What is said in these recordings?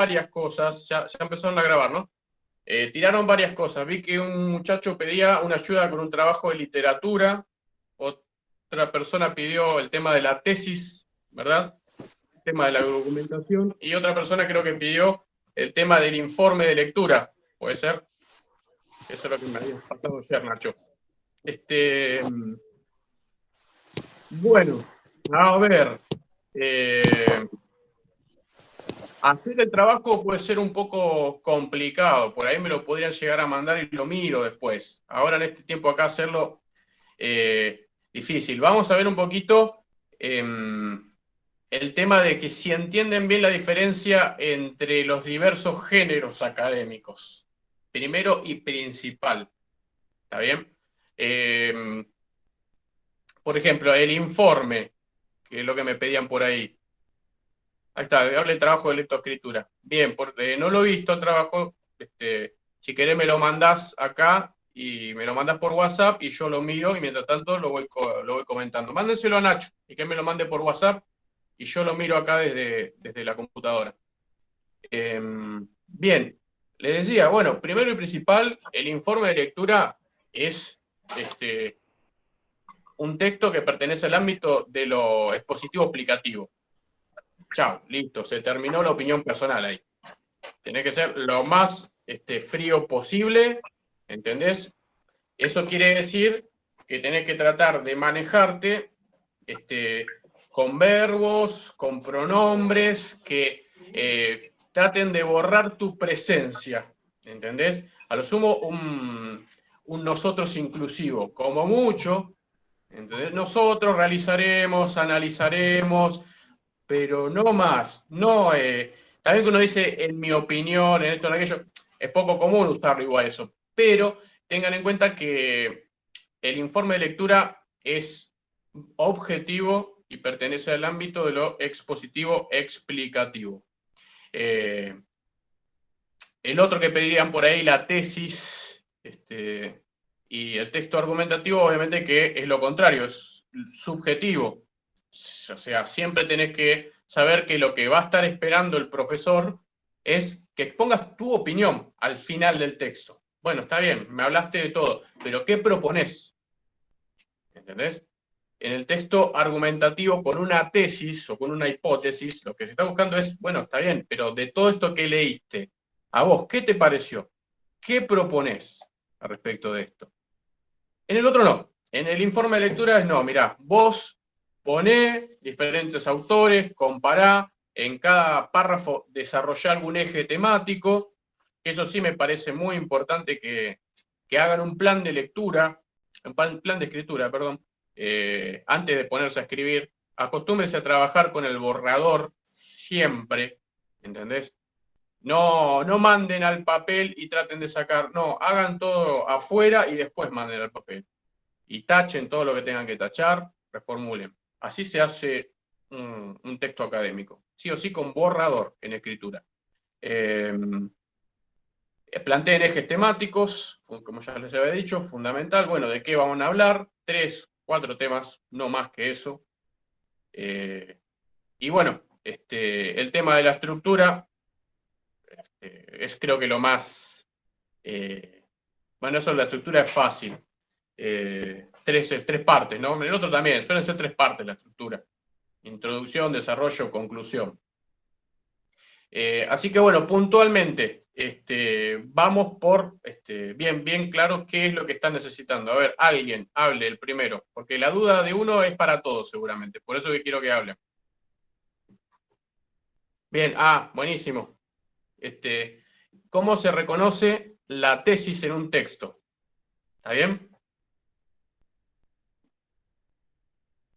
varias cosas, ya empezaron a grabar, ¿no? Tiraron varias cosas. Vi que un muchacho pedía una ayuda con un trabajo de literatura, otra persona pidió el tema de la tesis, ¿verdad? El tema de la documentación, y otra persona creo que pidió el tema del informe de lectura. ¿Puede ser? Eso es lo que me había pasado ayer, Nacho. Bueno, a ver. Hacer el trabajo puede ser un poco complicado, por ahí me lo podrían llegar a mandar y lo miro después. Ahora en este tiempo acá hacerlo difícil. Vamos a ver un poquito el tema de que si entienden bien la diferencia entre los diversos géneros académicos, primero y principal, ¿está bien? Por ejemplo, el informe, que es lo que me pedían por ahí. Ahí está, habla el trabajo de lectoescritura. Bien, porque no lo he visto el trabajo. Si querés me lo mandás acá y me lo mandás por WhatsApp y yo lo miro y mientras tanto lo voy comentando. Mándenselo a Nacho y que me lo mande por WhatsApp y yo lo miro acá desde la computadora. Bien, les decía, bueno, primero y principal, el informe de lectura es un texto que pertenece al ámbito de lo expositivo explicativo. Chao, listo, se terminó la opinión personal ahí. Tenés que ser lo más frío posible, ¿entendés? Eso quiere decir que tenés que tratar de manejarte con verbos, con pronombres, que traten de borrar tu presencia, ¿entendés? A lo sumo un nosotros inclusivo, como mucho, ¿entendés? Nosotros realizaremos, analizaremos, pero no más. No, también que uno dice, en mi opinión, en esto, en aquello, es poco común usarlo igual eso, pero tengan en cuenta que el informe de lectura es objetivo y pertenece al ámbito de lo expositivo explicativo. El otro que pedirían por ahí, la tesis, y el texto argumentativo, obviamente que es lo contrario, es subjetivo. O sea, siempre tenés que saber que lo que va a estar esperando el profesor es que expongas tu opinión al final del texto. Bueno, está bien, me hablaste de todo, pero ¿qué proponés? ¿Entendés? En el texto argumentativo con una tesis o con una hipótesis, lo que se está buscando es, bueno, está bien, pero de todo esto que leíste, ¿a vos qué te pareció? ¿Qué proponés al respecto de esto? En el otro no. En el informe de lectura es no, mirá, vos poné diferentes autores, compará, en cada párrafo desarrollá algún eje temático. Eso sí me parece muy importante que hagan un plan de lectura, un plan de escritura, perdón, antes de ponerse a escribir. Acostúmbrense a trabajar con el borrador siempre, ¿entendés? No, no manden al papel y traten de sacar, no, hagan todo afuera y después manden al papel. Y tachen todo lo que tengan que tachar, reformulen. Así se hace un texto académico. Sí o sí con borrador en escritura. Planteen ejes temáticos, como ya les había dicho, fundamental. Bueno, ¿de qué vamos a hablar? 3, 4 temas, no más que eso. Y bueno, el tema de la estructura es creo que lo más... bueno, eso de la estructura es fácil. Tres partes, ¿no? El otro también, suelen ser 3 partes la estructura. Introducción, desarrollo, conclusión. Así que bueno, puntualmente, vamos por bien claro qué es lo que están necesitando. A ver, alguien, hable el primero, porque la duda de uno es para todos seguramente, por eso que quiero que hablen. Bien, buenísimo. ¿Cómo se reconoce la tesis en un texto? ¿Está bien?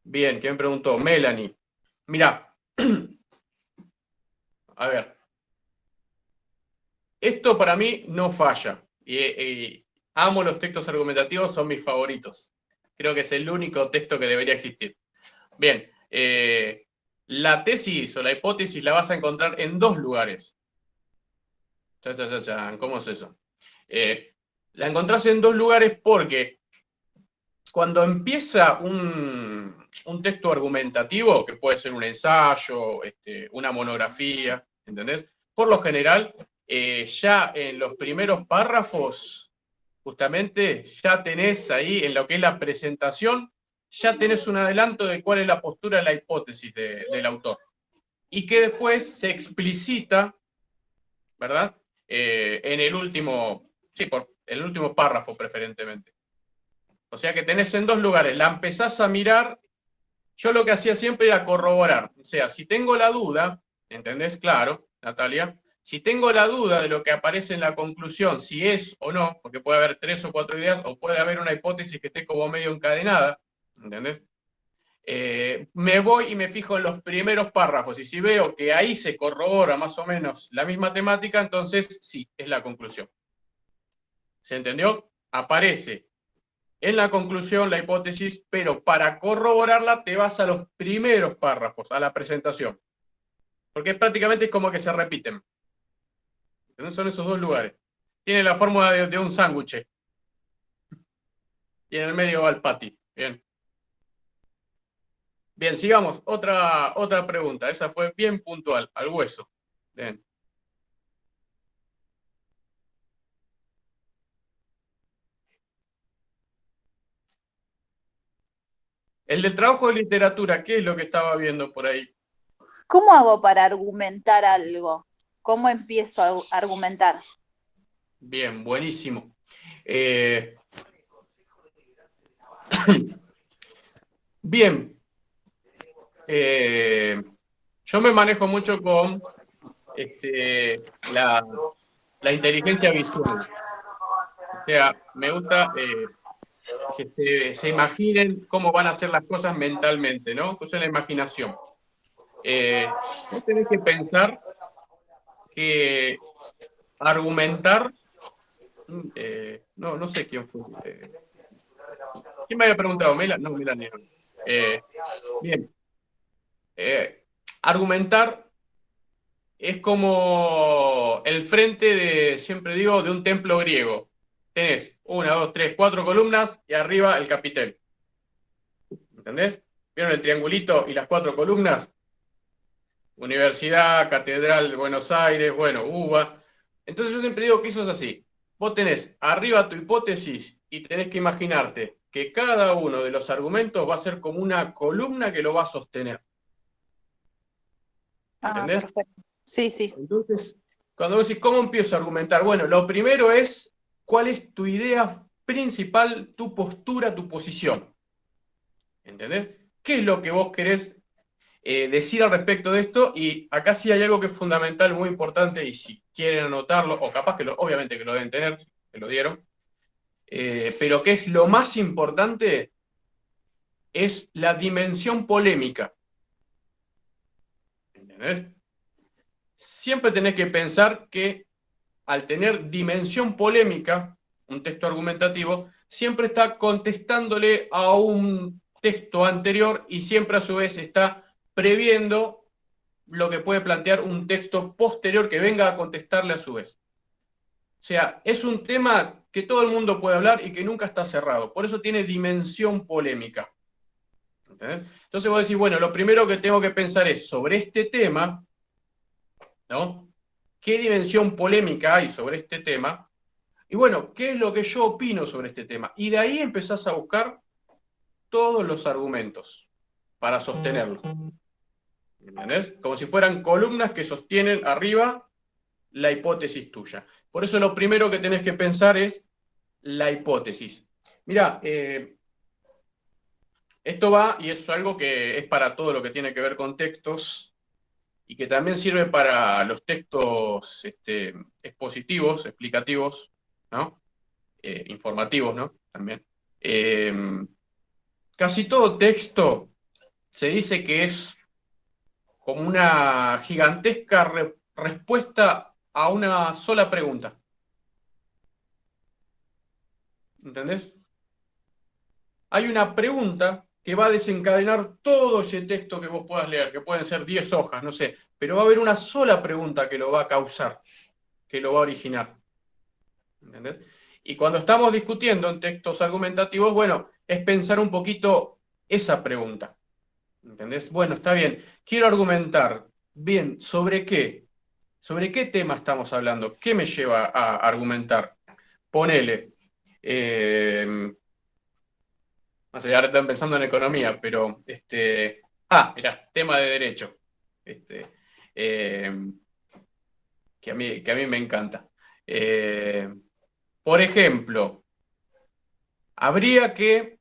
Bien, ¿quién preguntó? Melanie. Mira, a ver, esto para mí no falla. Y amo los textos argumentativos, son mis favoritos. Creo que es el único texto que debería existir. Bien, la tesis o la hipótesis la vas a encontrar en 2 lugares. ¿Cómo es eso? La encontrás en 2 lugares porque cuando empieza un texto argumentativo, que puede ser un ensayo, una monografía, ¿entendés? por lo general, ya en los primeros párrafos, justamente, ya tenés ahí, en lo que es la presentación, ya tenés un adelanto de cuál es la postura de la hipótesis del autor. Y que después se explicita, ¿verdad? En el último, sí, por el último párrafo preferentemente. O sea que tenés en dos lugares, la empezás a mirar. Yo lo que hacía siempre era corroborar. O sea, si tengo la duda, ¿entendés? Claro, Natalia. Si tengo la duda de lo que aparece en la conclusión, si es o no, porque puede haber 3 o 4 ideas, o puede haber una hipótesis que esté como medio encadenada, ¿entendés? Me voy y me fijo en los primeros párrafos, y si veo que ahí se corrobora más o menos la misma temática, entonces sí, es la conclusión. ¿Se entendió? Aparece en la conclusión la hipótesis, pero para corroborarla te vas a los primeros párrafos, a la presentación. Porque prácticamente es como que se repiten. Entonces son esos dos lugares. Tiene la fórmula de un sándwich. Y en el medio va el patty. Bien. Bien, sigamos. Otra pregunta. Esa fue bien puntual, al hueso. Bien. El del trabajo de literatura, ¿qué es lo que estaba viendo por ahí? ¿Cómo hago para argumentar algo? ¿Cómo empiezo a argumentar? Bien, buenísimo. Eh, bien. Yo me manejo mucho con la inteligencia visual. O sea, me gusta que se imaginen cómo van a ser las cosas mentalmente, ¿no? Que usen la imaginación. Vos tenés que pensar que argumentar, no sé quién fue. ¿Quién me había preguntado? ¿Mela? No, Melanie. No. Bien. Argumentar es como el frente de, siempre digo, de un templo griego. Tenés una, dos, tres, cuatro columnas y arriba el capitel. ¿Entendés? ¿Vieron el triangulito y las cuatro columnas? Universidad, Catedral de Buenos Aires, bueno, UBA. Entonces yo siempre digo que eso es así. Vos tenés arriba tu hipótesis y tenés que imaginarte que cada uno de los argumentos va a ser como una columna que lo va a sostener. Ah, ¿Entendés? perfecto. Sí, sí. Entonces, cuando vos decís, ¿cómo empiezo a argumentar? Bueno, lo primero es, ¿cuál es tu idea principal, tu postura, tu posición? ¿Entendés? ¿Qué es lo que vos querés decir al respecto de esto? Y acá sí hay algo que es fundamental, muy importante, y si quieren anotarlo, o capaz que obviamente que lo deben tener, que lo dieron, pero que es lo más importante, es la dimensión polémica. ¿Entendés? Siempre tenés que pensar que al tener dimensión polémica, un texto argumentativo, siempre está contestándole a un texto anterior y siempre a su vez está previendo lo que puede plantear un texto posterior que venga a contestarle a su vez. O sea, es un tema que todo el mundo puede hablar y que nunca está cerrado. Por eso tiene dimensión polémica. ¿Entendés? Entonces vos decís, bueno, lo primero que tengo que pensar es sobre este tema, ¿no? ¿Qué dimensión polémica hay sobre este tema? Y bueno, ¿qué es lo que yo opino sobre este tema? Y de ahí empezás a buscar todos los argumentos para sostenerlo. ¿Entendés? Como si fueran columnas que sostienen arriba la hipótesis tuya. Por eso lo primero que tenés que pensar es la hipótesis. Mirá, esto va, y es algo que es para todo lo que tiene que ver con textos, y que también sirve para los textos expositivos, explicativos, ¿no? Informativos, ¿no? También. Eh, Casi todo texto se dice que es como una gigantesca respuesta a una sola pregunta. ¿Entendés? Hay una pregunta que va a desencadenar todo ese texto que vos puedas leer, que pueden ser 10 hojas, no sé, pero va a haber una sola pregunta que lo va a causar, que lo va a originar. ¿Entendés? Y cuando estamos discutiendo en textos argumentativos, bueno, es pensar un poquito esa pregunta. ¿Entendés? Bueno, está bien. Quiero argumentar. Bien, ¿sobre qué? ¿Sobre qué tema estamos hablando? ¿Qué me lleva a argumentar? Ponele. No sé, ahora están pensando en economía, pero mirá, tema de derecho. Este, eh, que a mí me encanta. Eh, por ejemplo, habría que.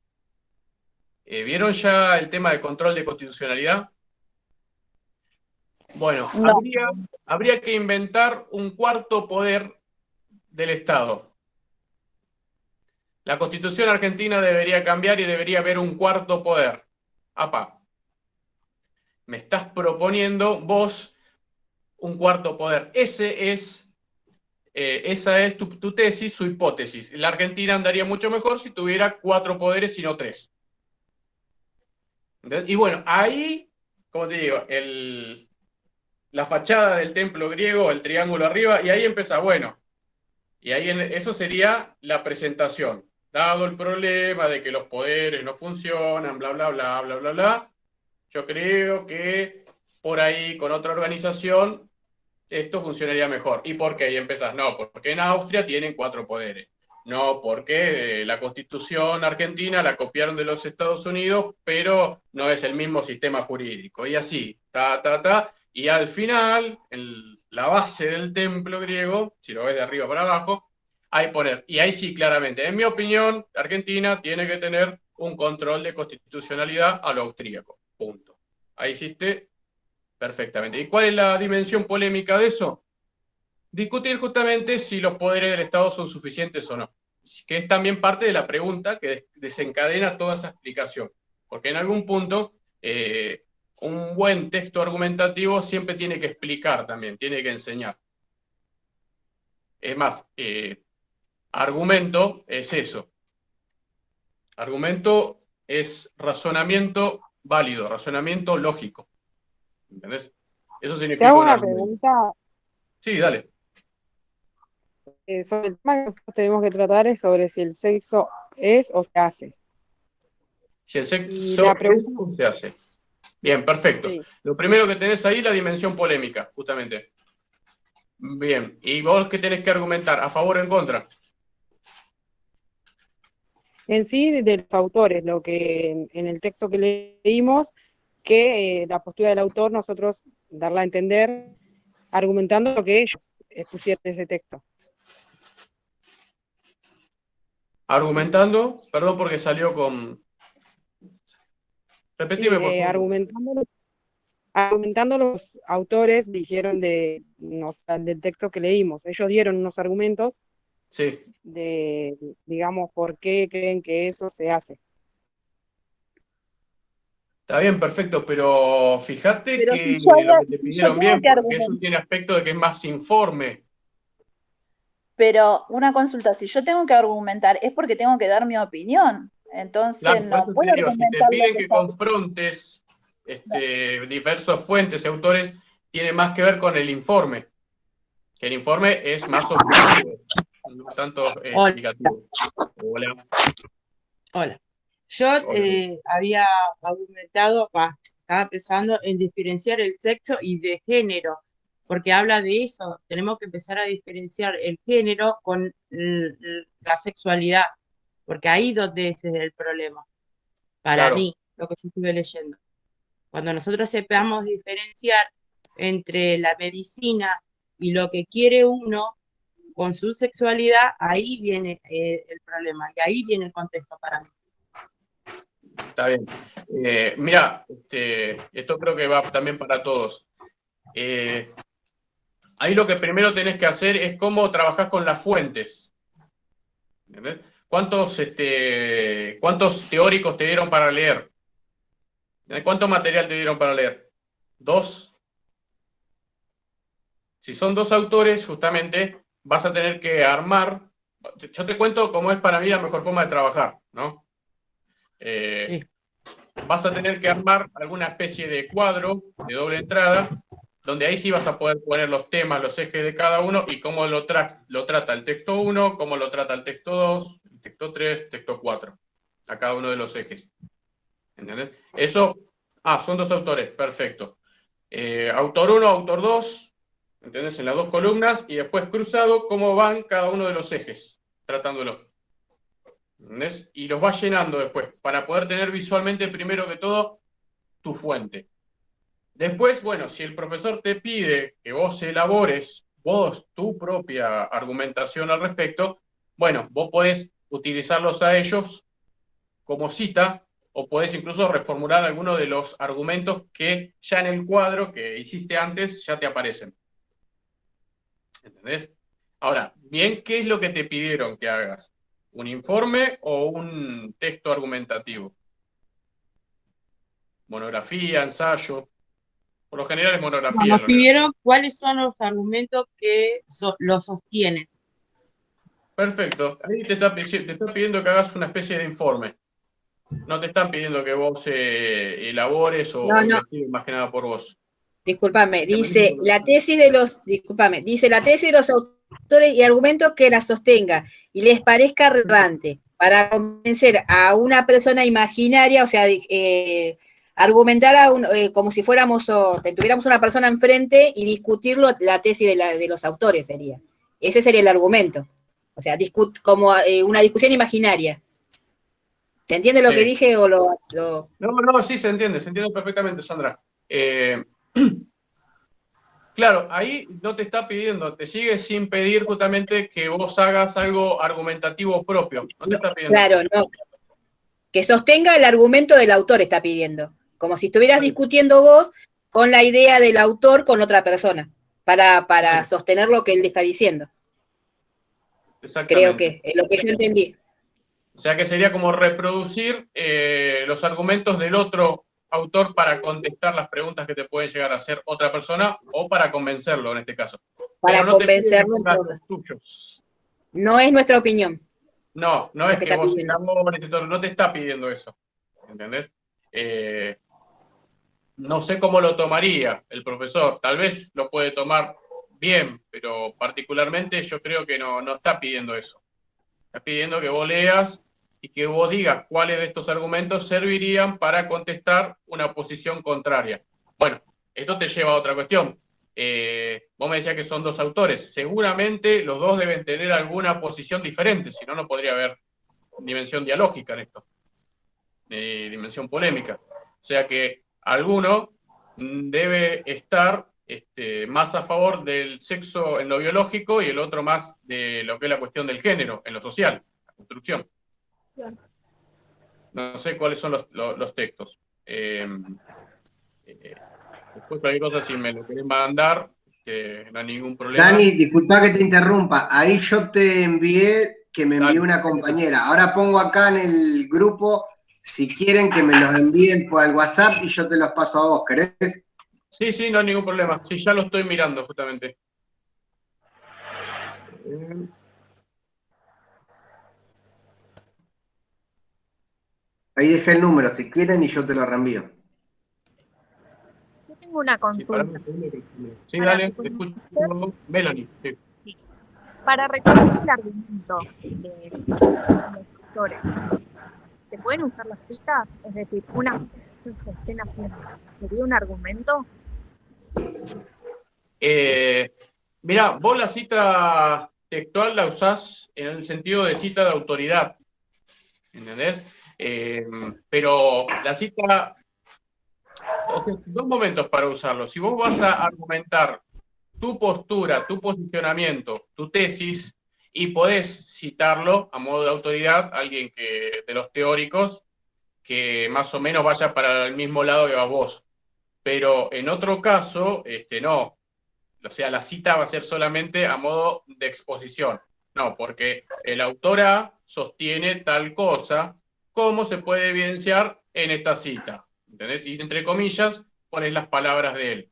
¿Vieron ya el tema de control de constitucionalidad? Bueno, No, habría que inventar un cuarto poder del Estado. La Constitución argentina debería cambiar y debería haber un cuarto poder. Apa, me estás proponiendo vos un cuarto poder. Esa es tu tesis, su hipótesis. La Argentina andaría mucho mejor si tuviera 4 poderes y no 3. Y bueno, ahí, como te digo, la fachada del templo griego, el triángulo arriba, y ahí empieza, bueno, y ahí eso sería la presentación. Dado el problema de que los poderes no funcionan, bla, bla, bla, bla, bla, bla, yo creo que por ahí, con otra organización, esto funcionaría mejor. ¿Y por qué? Y empezás, no, porque en Austria tienen 4 poderes. No, porque la Constitución argentina la copiaron de los Estados Unidos, pero no es el mismo sistema jurídico. Y así, y al final, en la base del templo griego, si lo ves de arriba para abajo, y ahí sí, claramente, en mi opinión, Argentina tiene que tener un control de constitucionalidad a lo austríaco. Punto. Ahí hiciste perfectamente. ¿Y cuál es la dimensión polémica de eso? Discutir justamente si los poderes del Estado son suficientes o no, que es también parte de la pregunta que desencadena toda esa explicación, porque en algún punto un buen texto argumentativo siempre tiene que explicar también, tiene que enseñar. Es más, argumento es eso. Argumento es razonamiento válido, razonamiento lógico. ¿Entendés? Eso Te hago significa un una argumento. pregunta Sí, dale. sobre el tema que nosotros tenemos que tratar es sobre si el sexo es o se hace. Si el Y sexo la es pregunta, o se hace. Bien, perfecto. sí. Lo primero que tenés ahí, la dimensión polémica, justamente. Bien, ¿y vos qué tenés que argumentar? ¿A favor o en contra? en sí de los autores, lo que en el texto que leímos, que la postura del autor nosotros darla a entender argumentando lo que ellos pusieron en ese texto. Argumentando, perdón porque salió con. Sí, Repetime, por favor. argumentando los autores dijeron del texto que leímos. Ellos dieron unos argumentos Sí, de, digamos, por qué creen que eso se hace. está bien, perfecto, pero fíjate Pero que lo que te si yo pidieron tengo bien, que porque eso argumentar, tiene aspecto de que es más informe. pero una consulta, si yo tengo que argumentar es porque tengo que dar mi opinión. Entonces Claro, por no eso te puedo digo, si te argumentar lo piden que que está. confrontes diversas fuentes y autores, tiene más que ver con el informe, que el informe es más objetivo, no tanto Hola, explicativo. Hola. hola. Yo Hola. había argumentado, estaba pensando en diferenciar el sexo y de género, porque habla de eso. Tenemos que empezar a diferenciar el género con la sexualidad, porque ahí donde ese es el problema, para Claro, mí, lo que yo estuve leyendo. Cuando nosotros sepamos diferenciar entre la medicina y lo que quiere uno con su sexualidad, ahí viene el problema y ahí viene el contexto para mí. está bien. Mira, esto creo que va también para todos. Ahí lo que primero tenés que hacer es cómo trabajás con las fuentes. ¿Entendés? ¿Cuántos teóricos te dieron para leer? ¿Cuánto material te dieron para leer? ¿2? Si son 2 autores, justamente vas a tener que armar. Yo te cuento cómo es para mí la mejor forma de trabajar, ¿no? Sí. Vas a tener que armar alguna especie de cuadro de doble entrada, donde ahí sí vas a poder poner los temas, los ejes de cada uno y cómo lo trata el texto 1, cómo lo trata el texto 2, el texto 3, texto 4, a cada uno de los ejes. ¿Entendés? Eso, son 2 autores, perfecto. Autor 1, autor 2, ¿entendés? En las dos columnas y después cruzado cómo van cada uno de los ejes, tratándolo. ¿Entendés? Y los vas llenando después, para poder tener visualmente, primero que todo, tu fuente. Después, bueno, si el profesor te pide que vos elabores vos tu propia argumentación al respecto, bueno, vos podés utilizarlos a ellos como cita, o podés incluso reformular algunos de los argumentos que ya en el cuadro que hiciste antes ya te aparecen. ¿Entendés? Ahora, bien, ¿qué es lo que te pidieron que hagas? ¿Un informe o un texto argumentativo? Monografía, ensayo. Por lo general es monografía. Nos pidieron cuáles son los argumentos que lo sostienen. Perfecto. Ahí te está pidiendo que hagas una especie de informe. No te están pidiendo que vos elabores o No. investigues más que nada por vos. Discúlpame, dice la tesis de los autores y argumentos que la sostenga y les parezca relevante para convencer a una persona imaginaria, o sea, argumentar como si fuéramos o tuviéramos una persona enfrente y discutirlo, la tesis de los autores sería. Ese sería el argumento. O sea, como una discusión imaginaria. ¿Se entiende lo que dije o lo...? No, sí, se entiende perfectamente, Sandra. Claro, ahí no te está pidiendo, te sigue sin pedir justamente que vos hagas algo argumentativo propio. No te está pidiendo. Claro, no. Que sostenga el argumento del autor está pidiendo. Como si estuvieras discutiendo vos con la idea del autor con otra persona, para sostener lo que él le está diciendo. Creo que es lo que yo entendí. O sea que sería como reproducir los argumentos del otro autor para contestar las preguntas que te puede llegar a hacer otra persona o para convencerlo en este caso. Para convencerlo en todo caso. No es nuestra opinión. No es que vos no te está pidiendo eso. ¿Entendés? No sé cómo lo tomaría el profesor. Tal vez lo puede tomar bien, pero particularmente yo creo que no está pidiendo eso. Está pidiendo que vos leas y que vos digas cuáles de estos argumentos servirían para contestar una posición contraria. Bueno, esto te lleva a otra cuestión. Vos me decías que son dos autores. Seguramente los dos deben tener alguna posición diferente, si no, no podría haber dimensión dialógica en esto, dimensión polémica. O sea que alguno debe estar más a favor del sexo en lo biológico y el otro más de lo que es la cuestión del género, en lo social, la construcción. No sé cuáles son los textos. Después cualquier cosa, si me lo querés mandar, que no hay ningún problema. Dani, disculpa que te interrumpa. Ahí yo te envié, que me envió una compañera. Ahora pongo acá en el grupo, si quieren que me los envíen por el WhatsApp y yo te los paso a vos, ¿querés? Sí, no hay ningún problema. Sí, ya lo estoy mirando justamente. Ahí dejé el número, si quieren, y yo te lo reenvío. Yo tengo una consulta. Sí, dale, te escucho. Melanie. Sí. Para reconocer el argumento de los autores, ¿se pueden usar las citas? Es decir, una que se estén haciendo, ¿sería un argumento? Mirá, vos la cita textual la usás en el sentido de cita de autoridad, ¿entendés? Pero la cita, dos momentos para usarlo. Si vos vas a argumentar tu postura, tu posicionamiento, tu tesis, y podés citarlo a modo de autoridad, alguien que de los teóricos, que más o menos vaya para el mismo lado que vas vos. Pero en otro caso, no. O sea, la cita va a ser solamente a modo de exposición. No, porque el autor A sostiene tal cosa, ¿cómo se puede evidenciar en esta cita? ¿Entendés? Y entre comillas, pones las palabras de él.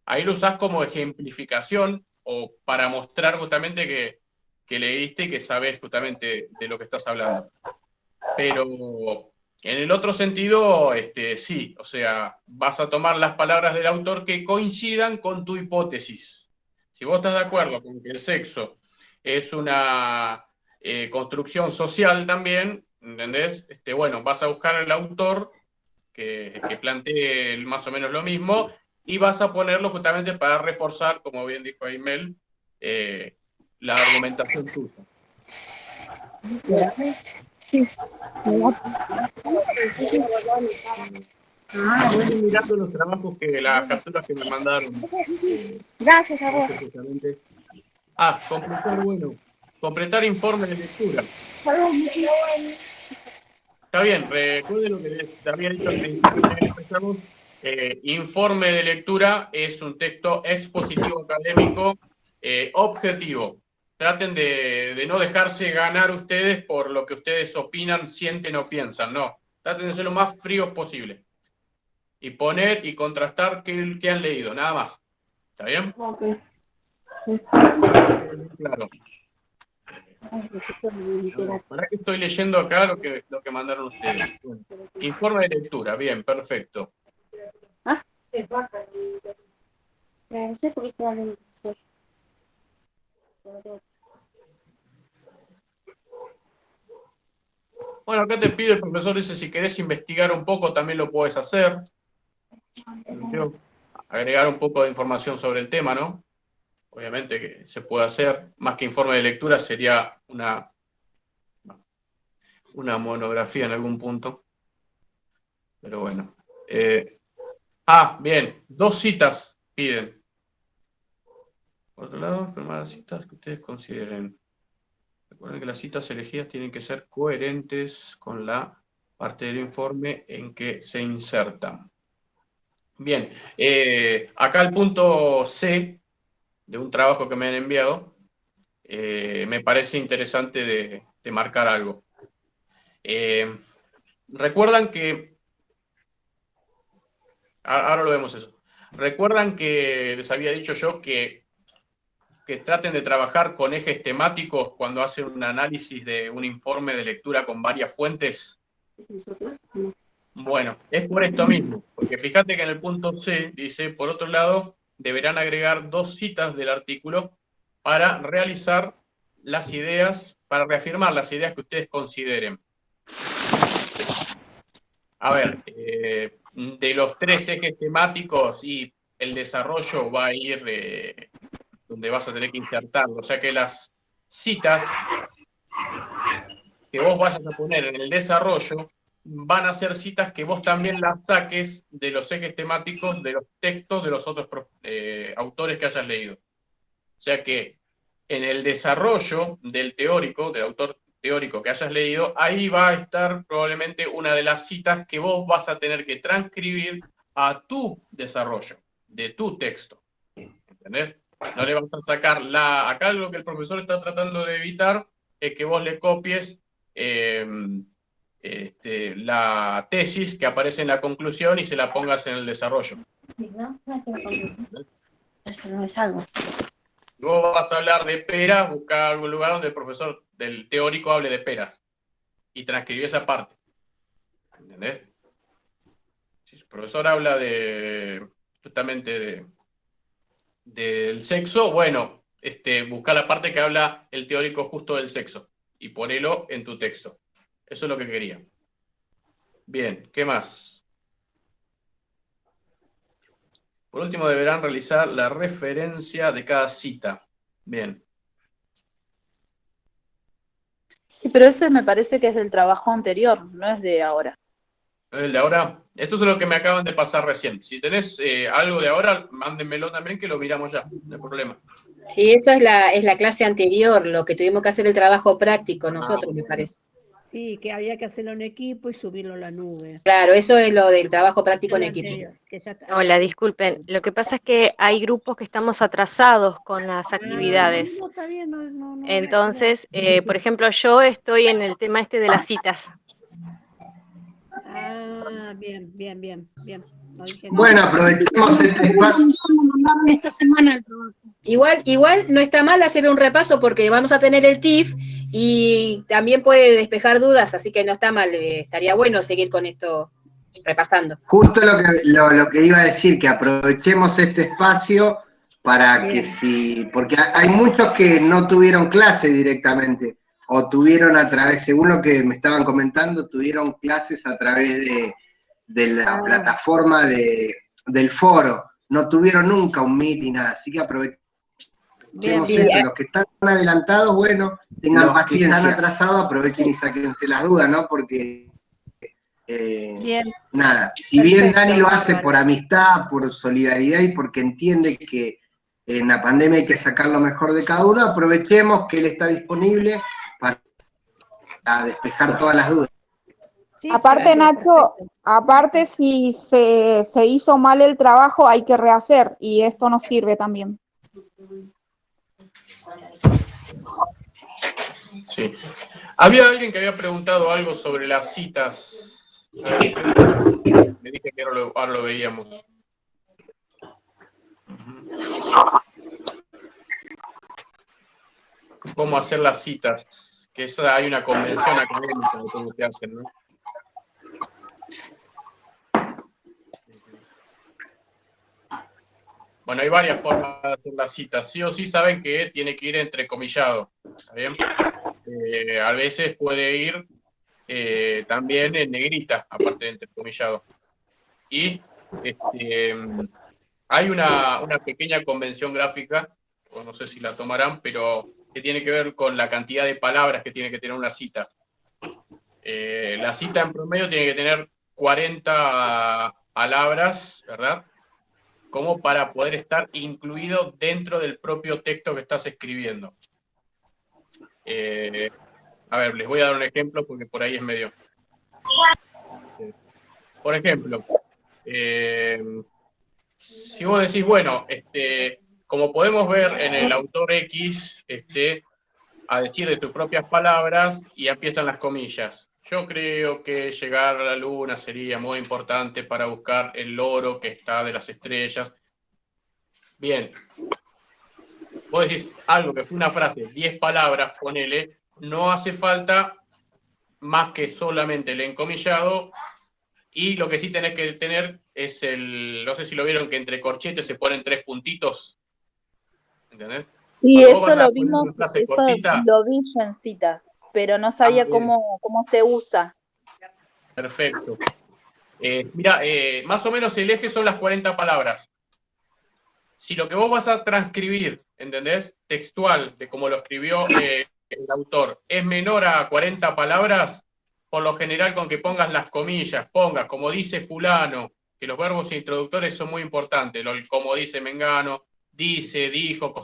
Ahí lo usás como ejemplificación o para mostrar justamente que leíste y que sabes justamente de lo que estás hablando. Pero en el otro sentido, sí, o sea, vas a tomar las palabras del autor que coincidan con tu hipótesis. Si vos estás de acuerdo con que el sexo es una construcción social también, ¿entendés? Bueno, vas a buscar al autor que plantee más o menos lo mismo y vas a ponerlo justamente para reforzar, como bien dijo ahí Mel, la argumentación tuya. Estoy mirando los trabajos las capturas que me mandaron. Gracias a vos. Completar informe de lectura. Está bien, recuerden lo que les había dicho al principio que empezamos. Informe de lectura es un texto expositivo académico objetivo. Traten de no dejarse ganar ustedes por lo que ustedes opinan, sienten o piensan, no. Traten de ser lo más fríos posible. Y poner y contrastar qué han leído, nada más. ¿Está bien? Ok. Claro. ¿Para qué estoy leyendo acá lo que mandaron ustedes? Bueno, informe de lectura, bien, perfecto. No sé por qué estaba hablando. Bueno, acá te pide el profesor, dice, si querés investigar un poco, también lo puedes hacer. Quiero agregar un poco de información sobre el tema, ¿no? Obviamente que se puede hacer, más que informe de lectura, sería una monografía en algún punto. Pero bueno. Bien, 2 citas piden. Por otro lado, firmar las citas que ustedes consideren. Recuerden que las citas elegidas tienen que ser coherentes con la parte del informe en que se insertan. Bien, acá el punto C de un trabajo que me han enviado, me parece interesante de marcar algo. Recuerdan que, ahora lo vemos eso, recuerdan que les había dicho yo que traten de trabajar con ejes temáticos cuando hacen un análisis de un informe de lectura con varias fuentes. Bueno, es por esto mismo, porque fíjate que en el punto C dice, por otro lado, deberán agregar 2 citas del artículo para realizar las ideas, para reafirmar las ideas que ustedes consideren. A ver, de los 3 ejes temáticos, y el desarrollo va a ir donde vas a tener que insertarlo, o sea que las citas que vos vayas a poner en el desarrollo van a ser citas que vos también las saques de los ejes temáticos de los textos de los otros autores que hayas leído. O sea que en el desarrollo del autor teórico que hayas leído, ahí va a estar probablemente una de las citas que vos vas a tener que transcribir a tu desarrollo, de tu texto. ¿Entendés? No le vas a sacar acá lo que el profesor está tratando de evitar es que vos le copies la tesis que aparece en la conclusión y se la pongas en el desarrollo. Eso no es algo. Vos vas a hablar de peras, buscar algún lugar donde el profesor del teórico hable de peras y transcribir esa parte. ¿Entendés? Si su profesor habla justamente del sexo, bueno, busca la parte que habla el teórico justo del sexo y ponelo en tu texto. Eso es lo que quería. Bien, ¿qué más? Por último, deberán realizar la referencia de cada cita. Bien. Sí, pero eso me parece que es del trabajo anterior, no es de ahora. ¿El de ahora? Esto es lo que me acaban de pasar recién. Si tenés algo de ahora, mándenmelo también que lo miramos ya, no hay problema. Sí, eso es la clase anterior, lo que tuvimos que hacer el trabajo práctico nosotros, me parece. Sí, que había que hacerlo en equipo y subirlo a la nube. Claro, eso es lo del trabajo práctico en equipo. Hola, disculpen. Lo que pasa es que hay grupos que estamos atrasados con las actividades. No, está bien, no. Entonces, por ejemplo, yo estoy en el tema de las citas. Bien. No dije nada. Bueno, aprovechemos este espacio. Esta semana el trabajo. Igual no está mal hacer un repaso porque vamos a tener el TIF y también puede despejar dudas, así que no está mal, estaría bueno seguir con esto repasando. Justo lo que iba a decir, que aprovechemos este espacio para Bien. porque hay muchos que no tuvieron clase directamente, o tuvieron a través, según lo que me estaban comentando, tuvieron clases a través de la plataforma del foro. no tuvieron nunca un meet ni nada, así que aprovechemos Sí, esto. Los que están adelantados, bueno, tengan paciencia. Los que están atrasados, aprovechen y sáquense las dudas, ¿no? Porque, Bien, nada, si bien perfecto, Dani lo hace bárbaro. por amistad, por solidaridad y porque entiende que en la pandemia hay que sacar lo mejor de cada uno, aprovechemos que él está disponible para despejar todas las dudas. Sí, Aparte, perfecto, Nacho, perfecto. aparte si se hizo mal el trabajo, hay que rehacer y esto nos sirve también. Sí. Había alguien que había preguntado algo sobre las citas. A ver, me dije que ahora lo veíamos. ¿Cómo hacer las citas? Que eso hay una convención académica de cómo se hacen, ¿no? Bueno, hay varias formas de hacer las citas. Sí o sí saben que tiene que ir entrecomillado. ¿Está bien? A veces puede ir también en negrita, aparte de entrecomillado. Y hay una pequeña convención gráfica, o no sé si la tomarán, pero que tiene que ver con la cantidad de palabras que tiene que tener una cita. La cita en promedio tiene que tener 40 palabras, ¿verdad? Como para poder estar incluido dentro del propio texto que estás escribiendo. A ver, les voy a dar un ejemplo porque por ahí es medio... Por ejemplo, si vos decís, bueno, como podemos ver en el autor X, a decir de tus propias palabras, y empiezan las comillas. Yo creo que llegar a la luna sería muy importante para buscar el loro que está de las estrellas. Bien. Vos decís algo que fue una frase, 10 palabras, ponele, no hace falta más que solamente el encomillado, y lo que sí tenés que tener es no sé si lo vieron, que entre corchetes se ponen 3 puntitos, ¿entendés? Sí, Cuando vos eso vas a lo poner vimos, una frase eso cortita, lo vi yo en citas, pero no sabía bien, cómo se usa. perfecto. Mira, más o menos el eje son las 40 palabras. Si lo que vos vas a transcribir, ¿entendés? Textual, de como lo escribió el autor, es menor a 40 palabras, por lo general con que pongas las comillas, pongas como dice fulano, que los verbos introductores son muy importantes, como dice Mengano, dice, dijo,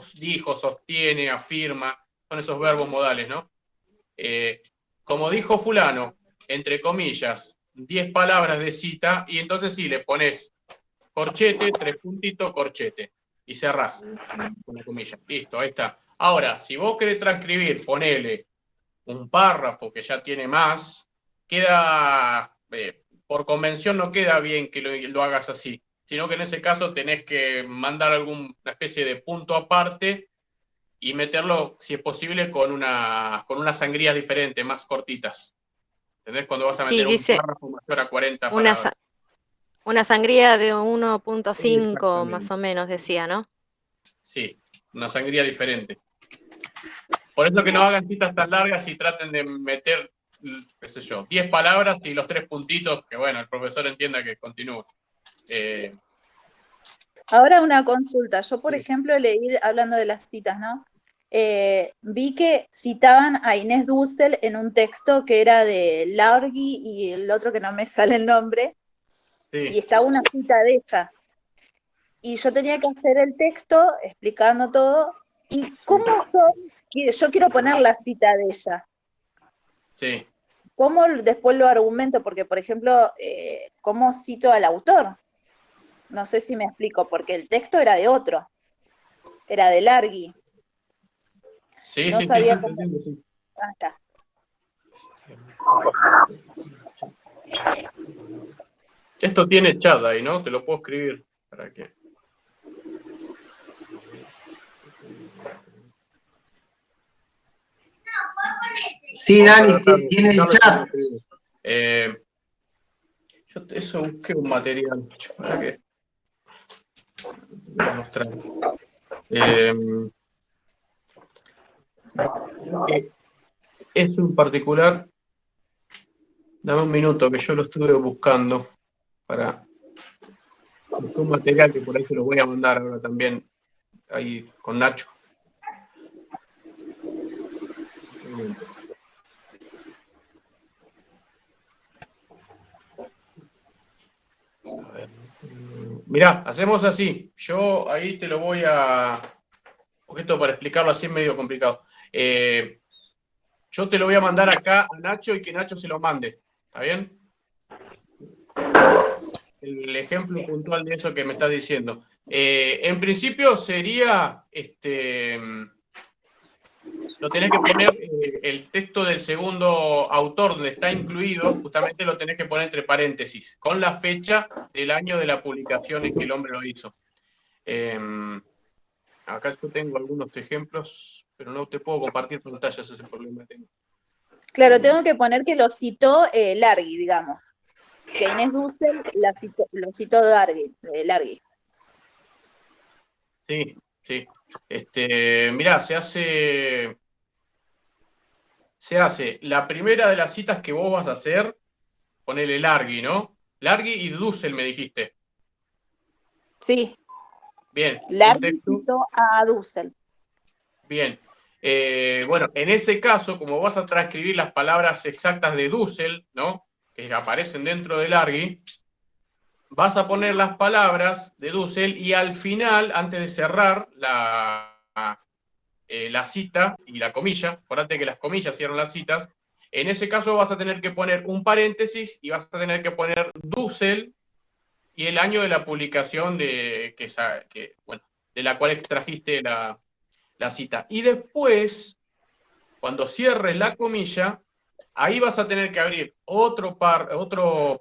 sostiene, afirma, son esos verbos modales, ¿no? Como dijo fulano, entre comillas, 10 palabras de cita, y entonces sí, le pones corchete, 3 puntitos, corchete, y cerrás una comilla. Listo, ahí está. Ahora, si vos querés transcribir, ponele un párrafo que ya tiene más, queda, por convención no queda bien que lo hagas así, sino que en ese caso tenés que mandar alguna especie de punto aparte y meterlo, si es posible, con unas sangrías diferentes, más cortitas. ¿Entendés? Cuando vas a Sí, meter un dice párrafo mayor a 40 una, palabras. una sangría de 1.5 más Exactamente. o menos, decía, ¿no? Sí, una sangría diferente. Por eso que no hagan citas tan largas y traten de meter, qué sé yo, 10 palabras y los 3 puntitos, que bueno, el profesor entienda que continúe. Ahora una consulta. Yo, por Sí. ejemplo, leí, hablando de las citas, ¿no? Vi que citaban a Inés Dussel en un texto que era de Laurgui y el otro que no me sale el nombre, y Sí. estaba una cita de ella. Y yo tenía que hacer el texto explicando todo. ¿Y cómo yo quiero poner la cita de ella? Sí. ¿Cómo después lo argumento? Porque, por ejemplo, ¿cómo cito al autor? No sé si me explico, porque el texto era de otro, era de Largui. Sí, No sí, sabía te cómo. entiendo, sí. Ah, está. Esto tiene chat ahí, ¿no? Te lo puedo escribir para que... Sí, Vamos a Dani, tratar de tiene el explicarlo y te lo chat. escribo. Yo eso busqué un material para que voy a mostrar. Eso en particular, dame un minuto que yo lo estuve buscando para busqué un material que por ahí se lo voy a mandar ahora también, ahí con Nacho. A ver. Mirá, hacemos así. Yo ahí te lo voy a... Porque esto para explicarlo así es medio complicado. Yo te lo voy a mandar acá a Nacho y que Nacho se lo mande. ¿Está bien? El ejemplo puntual de eso que me estás diciendo. En principio sería... lo tenés que poner, el texto del segundo autor donde está incluido, justamente lo tenés que poner entre paréntesis, con la fecha del año de la publicación en que el hombre lo hizo. Acá yo tengo algunos ejemplos, pero no te puedo compartir pantallas, ese es el problema que tengo. Claro, tengo que poner que lo citó Largui, digamos. Que Inés Dussel lo citó Largui. Sí, sí. Mirá, se hace la primera de las citas que vos vas a hacer, ponele Largui, ¿no? Largui y Dussel me dijiste. Sí. Bien. Largui citó a Dussel. Bien. Bueno, en ese caso, como vas a transcribir las palabras exactas de Dussel, ¿no? Que aparecen dentro de Largui, vas a poner las palabras de Dussel y al final, antes de cerrar la cita y la comilla, acuérdate que las comillas cierran las citas, en ese caso vas a tener que poner un paréntesis y vas a tener que poner Dussel y el año de la publicación de la cual extrajiste la cita. Y después, cuando cierres la comilla, ahí vas a tener que abrir otro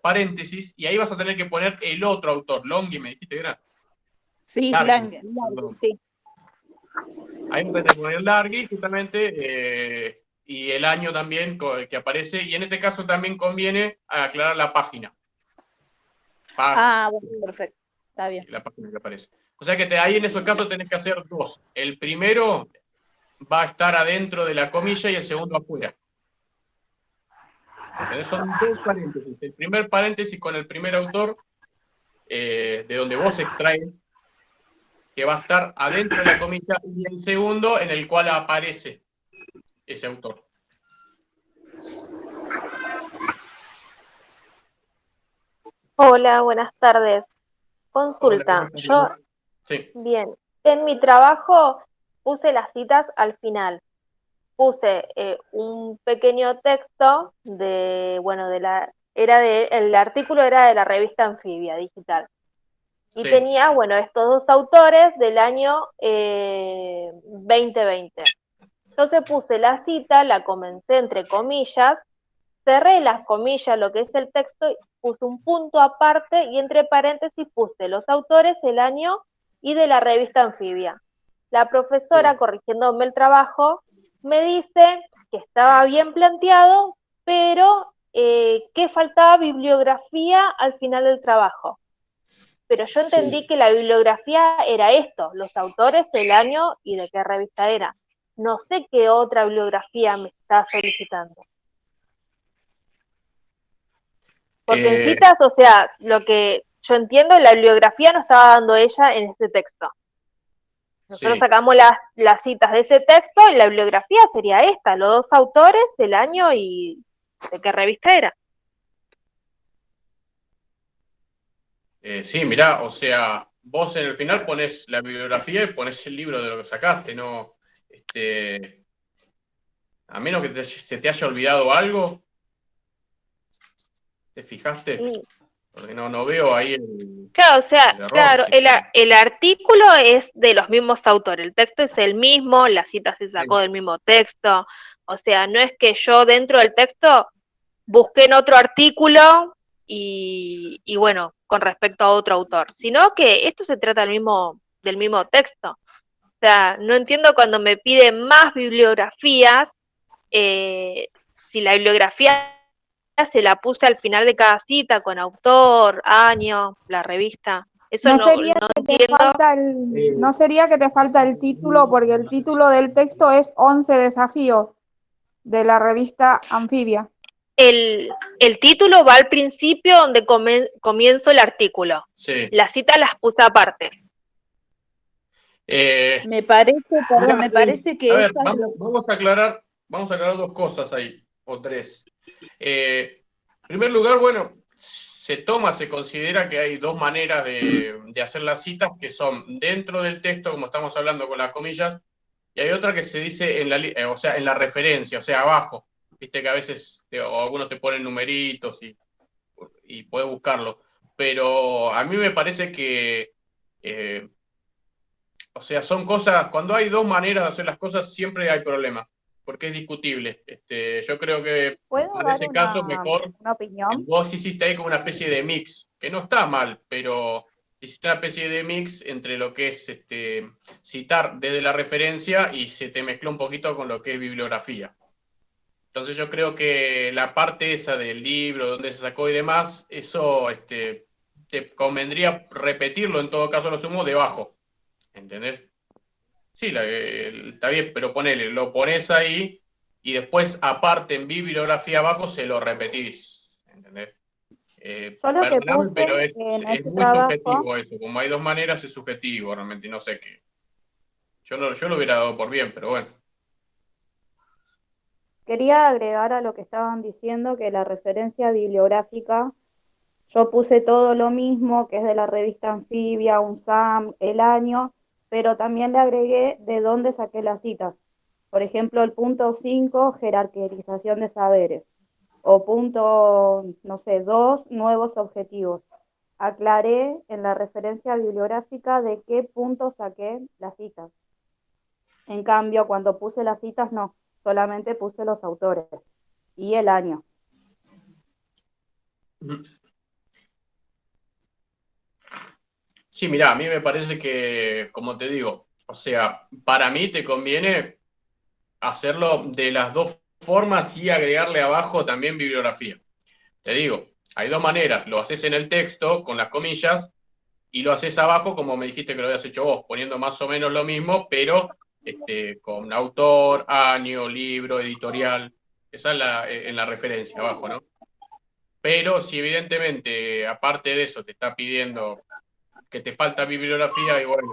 paréntesis y ahí vas a tener que poner el otro autor. Longhi, me dijiste que era. Sí, Larghi, sí. Ahí vas a tener que poner Larghi, justamente, y el año también que aparece. Y en este caso también conviene aclarar la página. Bueno, perfecto. Está bien. La página que aparece. O sea que ahí en esos casos tenés que hacer dos. El primero va a estar adentro de la comilla y el segundo afuera. Entonces son dos paréntesis. El primer paréntesis con el primer autor, de donde vos extraes, que va a estar adentro de la comilla, y el segundo en el cual aparece ese autor. Hola, buenas tardes. Consulta, yo, bien, en mi trabajo puse las citas al final. Puse un pequeño texto el artículo era de la revista Anfibia Digital. Y tenía, estos dos autores del año 2020. Entonces puse la cita, la comencé entre comillas, cerré las comillas, lo que es el texto, puse un punto aparte y entre paréntesis puse los autores, el año y de la revista Anfibia. La profesora, corrigiéndome el trabajo, me dice que estaba bien planteado, pero que faltaba bibliografía al final del trabajo. Pero yo entendí que la bibliografía era esto, los autores, el año y de qué revista era. No sé qué otra bibliografía me está solicitando. Porque en citas, o sea, lo que yo entiendo, la bibliografía no estaba dando ella en este texto. Nosotros sacamos las citas de ese texto y la bibliografía sería esta, los dos autores, el año y de qué revista era. Sí, mirá, o sea, vos en el final ponés la bibliografía y ponés el libro de lo que sacaste, ¿no? A menos que se te haya olvidado algo. ¿Te fijaste? Sí. Porque no veo ahí el... Claro, o sea, error, claro, el artículo es de los mismos autores, el texto es el mismo, la cita se sacó del mismo texto, o sea, no es que yo dentro del texto busqué en otro artículo y con respecto a otro autor, sino que esto se trata del mismo texto. O sea, no entiendo cuando me piden más bibliografías, si la bibliografía se la puse al final de cada cita con autor, año, la revista. Eso no no sería que entiendo. no sería que te falta el título, porque el título del texto es 11 desafíos de la revista Anfibia. el título va al principio donde comienzo el artículo. Sí. Las citas las puse aparte. Me parece, perdón, Mirá, me parece que a ver, esa es lo- vamos a aclarar dos cosas ahí, o tres. En primer lugar, bueno, se considera que hay dos maneras de hacer las citas, que son dentro del texto, como estamos hablando con las comillas, y hay otra que se dice o sea, en la referencia, o sea, abajo. Viste que a veces o algunos te ponen numeritos y puedes buscarlo. Pero a mí me parece que, o sea, son cosas, cuando hay dos maneras de hacer las cosas, siempre hay problema, porque es discutible. Yo creo que ¿Puedo en dar ese caso mejor, una opinión? vos hiciste ahí como una especie de mix, que no está mal, pero hiciste una especie de mix entre lo que es citar desde la referencia y se te mezcló un poquito con lo que es bibliografía. Entonces yo creo que la parte esa del libro, donde se sacó y demás, eso te convendría repetirlo, en todo caso lo sumo, debajo. ¿Entendés? Sí, está bien, pero ponele, lo pones ahí y después, aparte, en bibliografía abajo, se lo repetís. ¿Entendés? Yo lo que Perdóname, puse pero es en este muy trabajo, subjetivo eso. Como hay dos maneras, es subjetivo realmente, y no sé qué. Yo lo hubiera dado por bien, pero bueno. quería agregar a lo que estaban diciendo que la referencia bibliográfica, yo puse todo lo mismo, que es de la revista Anfibia, UNSAM, el año, pero también le agregué de dónde saqué las citas. Por ejemplo, el punto 5, jerarquización de saberes. O punto, no sé, 2, nuevos objetivos. Aclaré en la referencia bibliográfica de qué punto saqué las citas. En cambio, cuando puse las citas, no, solamente puse los autores y el año. Sí, mirá, a mí me parece que, como te digo, o sea, para mí te conviene hacerlo de las dos formas y agregarle abajo también bibliografía. Te digo, hay dos maneras, lo haces en el texto con las comillas y lo haces abajo como me dijiste que lo habías hecho vos, poniendo más o menos lo mismo, pero con autor, año, libro, editorial, esa es en la referencia abajo, ¿no? Pero si evidentemente, aparte de eso, te está pidiendo que te falta bibliografía, y bueno,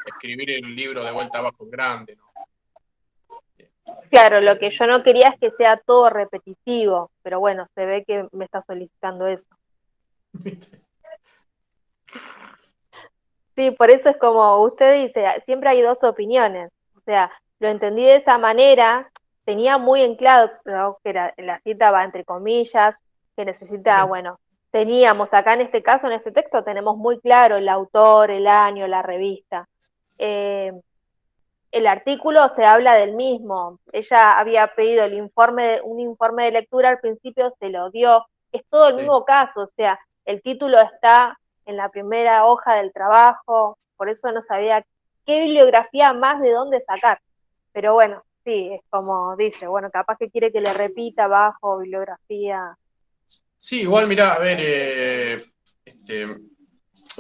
escribir el libro de vuelta abajo es grande, ¿no? Claro, lo que yo no quería es que sea todo repetitivo, pero bueno, se ve que me está solicitando eso. Sí, por eso es como usted dice, siempre hay dos opiniones. O sea, lo entendí de esa manera, tenía muy en claro que la cita va entre comillas, que necesita, bueno, teníamos acá en este caso, en este texto, tenemos muy claro el autor, el año, la revista. El artículo se habla del mismo. Ella había pedido un informe de lectura al principio, se lo dio. Es todo el mismo caso, o sea, el título está en la primera hoja del trabajo, por eso no sabía qué bibliografía más de dónde sacar. Pero bueno, sí, es como dice, bueno, capaz que quiere que le repita abajo bibliografía. Sí, igual, mirá, a ver,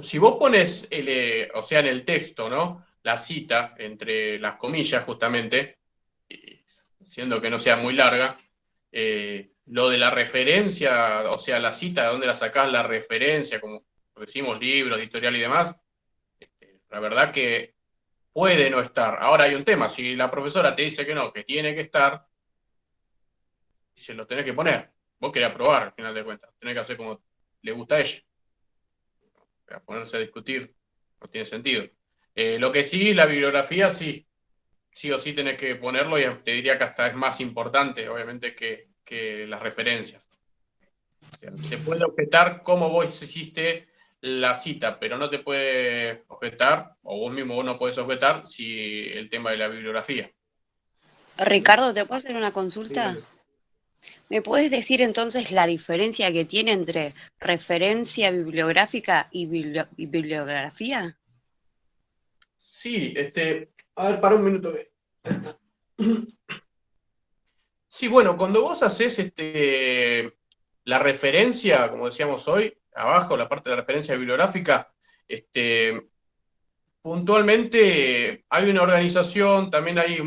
si vos pones, o sea, en el texto, ¿no? La cita entre las comillas, justamente, siendo que no sea muy larga, lo de la referencia, o sea, la cita, de dónde la sacás, la referencia, como decimos, libros, editorial y demás, la verdad que puede no estar. Ahora hay un tema, si la profesora te dice que no, que tiene que estar, se lo tenés que poner. Vos querés aprobar, al final de cuentas, tenés que hacer como le gusta a ella. A ponerse a discutir no tiene sentido. Lo que sí, la bibliografía, sí o sí tenés que ponerlo, y te diría que hasta es más importante, obviamente, que las referencias. O sea, te puede objetar cómo vos hiciste la cita, pero no te puede objetar, o vos mismo no podés objetar, si el tema de la bibliografía. Ricardo, ¿te puedo hacer una consulta? ¿Me puedes decir entonces la diferencia que tiene entre referencia bibliográfica y bibliografía? Sí, a ver, para un minuto. Sí, bueno, cuando vos haces la referencia, como decíamos hoy, abajo, la parte de la referencia bibliográfica, puntualmente hay una organización, también hay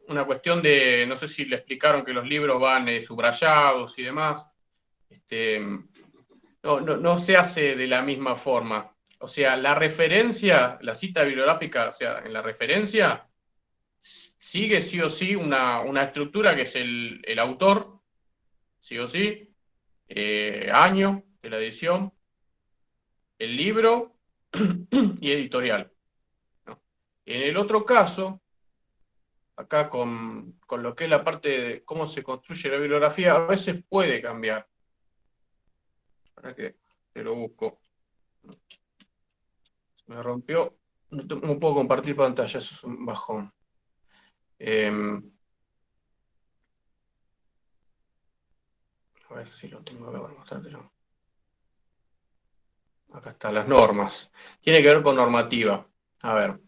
una cuestión de, no sé si le explicaron que los libros van subrayados y demás. No se hace de la misma forma. O sea, la referencia, la cita bibliográfica, o sea, en la referencia, sigue sí o sí una estructura que es el autor, sí o sí, año de la edición, el libro y editorial, ¿no? En el otro caso, acá con lo que es la parte de cómo se construye la bibliografía, a veces puede cambiar. Para que te lo busco. Me rompió. No puedo compartir pantalla, eso es un bajón. A ver si lo tengo acá para mostrártelo. Acá están las normas. Tiene que ver con normativa. A ver.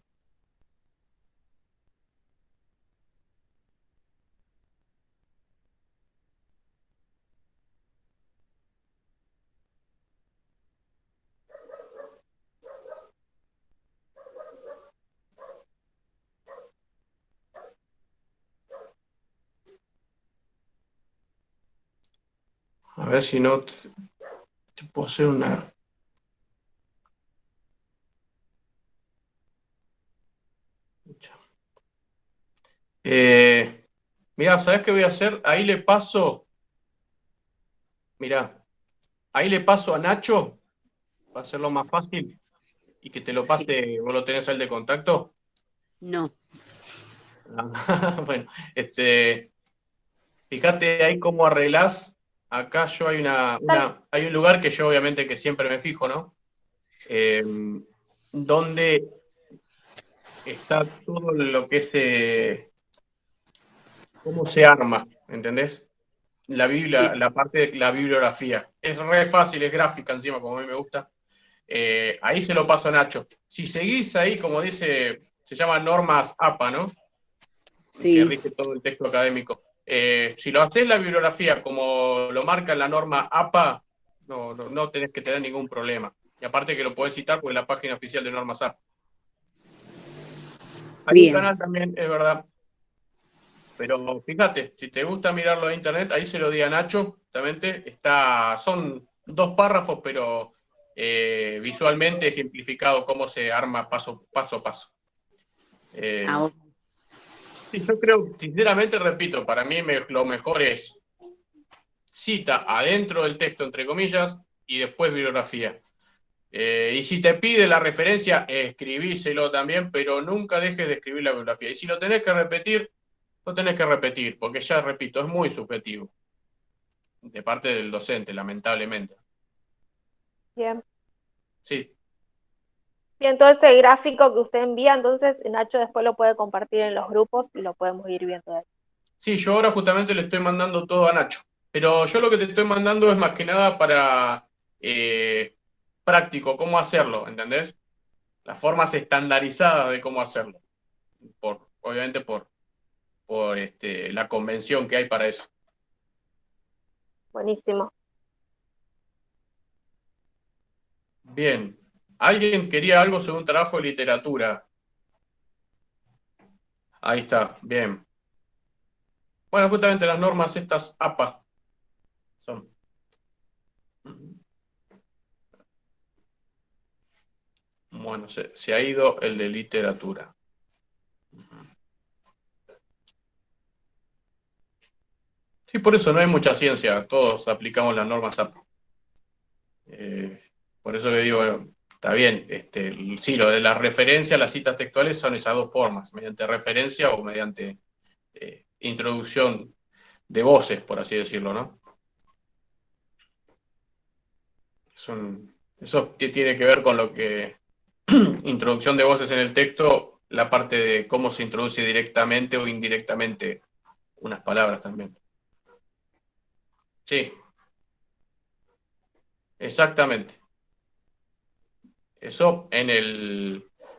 A ver si no te puedo hacer una... Mirá, ¿sabés qué voy a hacer? Ahí le paso... Mirá, ahí le paso a Nacho, para hacerlo más fácil, y que te lo pase, ¿vos lo tenés al de contacto? No. Bueno, fíjate ahí cómo arreglás. Acá yo hay un lugar que yo obviamente que siempre me fijo, ¿no? Donde está todo lo que es cómo se arma, ¿entendés? La Biblia, la parte de la bibliografía. Es re fácil, es gráfica encima, como a mí me gusta. Ahí se lo paso a Nacho. Si seguís ahí, como dice, se llama normas APA, ¿no? Sí. Que rige todo el texto académico. Si lo haces la bibliografía como lo marca la norma APA, no tenés que tener ningún problema. Y aparte que lo podés citar por la página oficial de normas APA. Hay un canal también, es verdad. Pero fíjate, si te gusta mirarlo de internet, ahí se lo di a Nacho, justamente. Son 2 párrafos, pero visualmente ejemplificado cómo se arma paso a paso. Sí, yo creo, sinceramente, repito, para mí lo mejor es cita adentro del texto, entre comillas, y después bibliografía. Y si te pide la referencia, escribíselo también, pero nunca dejes de escribir la bibliografía. Y si lo tenés que repetir, lo tenés que repetir, porque ya, repito, es muy subjetivo. De parte del docente, lamentablemente. Bien. Sí. Bien, todo ese gráfico que usted envía, entonces Nacho después lo puede compartir en los grupos y lo podemos ir viendo ahí. Sí, yo ahora justamente le estoy mandando todo a Nacho. Pero yo lo que te estoy mandando es más que nada para práctico, cómo hacerlo, ¿entendés? Las formas estandarizadas de cómo hacerlo. Obviamente por la convención que hay para eso. Buenísimo. Bien. ¿Alguien quería algo sobre un trabajo de literatura? Ahí está, bien. Bueno, justamente las normas estas APA son. Bueno, se ha ido el de literatura. Sí, por eso no hay mucha ciencia, todos aplicamos las normas APA. Por eso que digo, está bien, sí, lo de las referencias, las citas textuales son esas 2 formas, mediante referencia o mediante introducción de voces, por así decirlo, ¿no? Eso tiene que ver con lo que introducción de voces en el texto, la parte de cómo se introduce directamente o indirectamente unas palabras también. Sí. Exactamente. Eso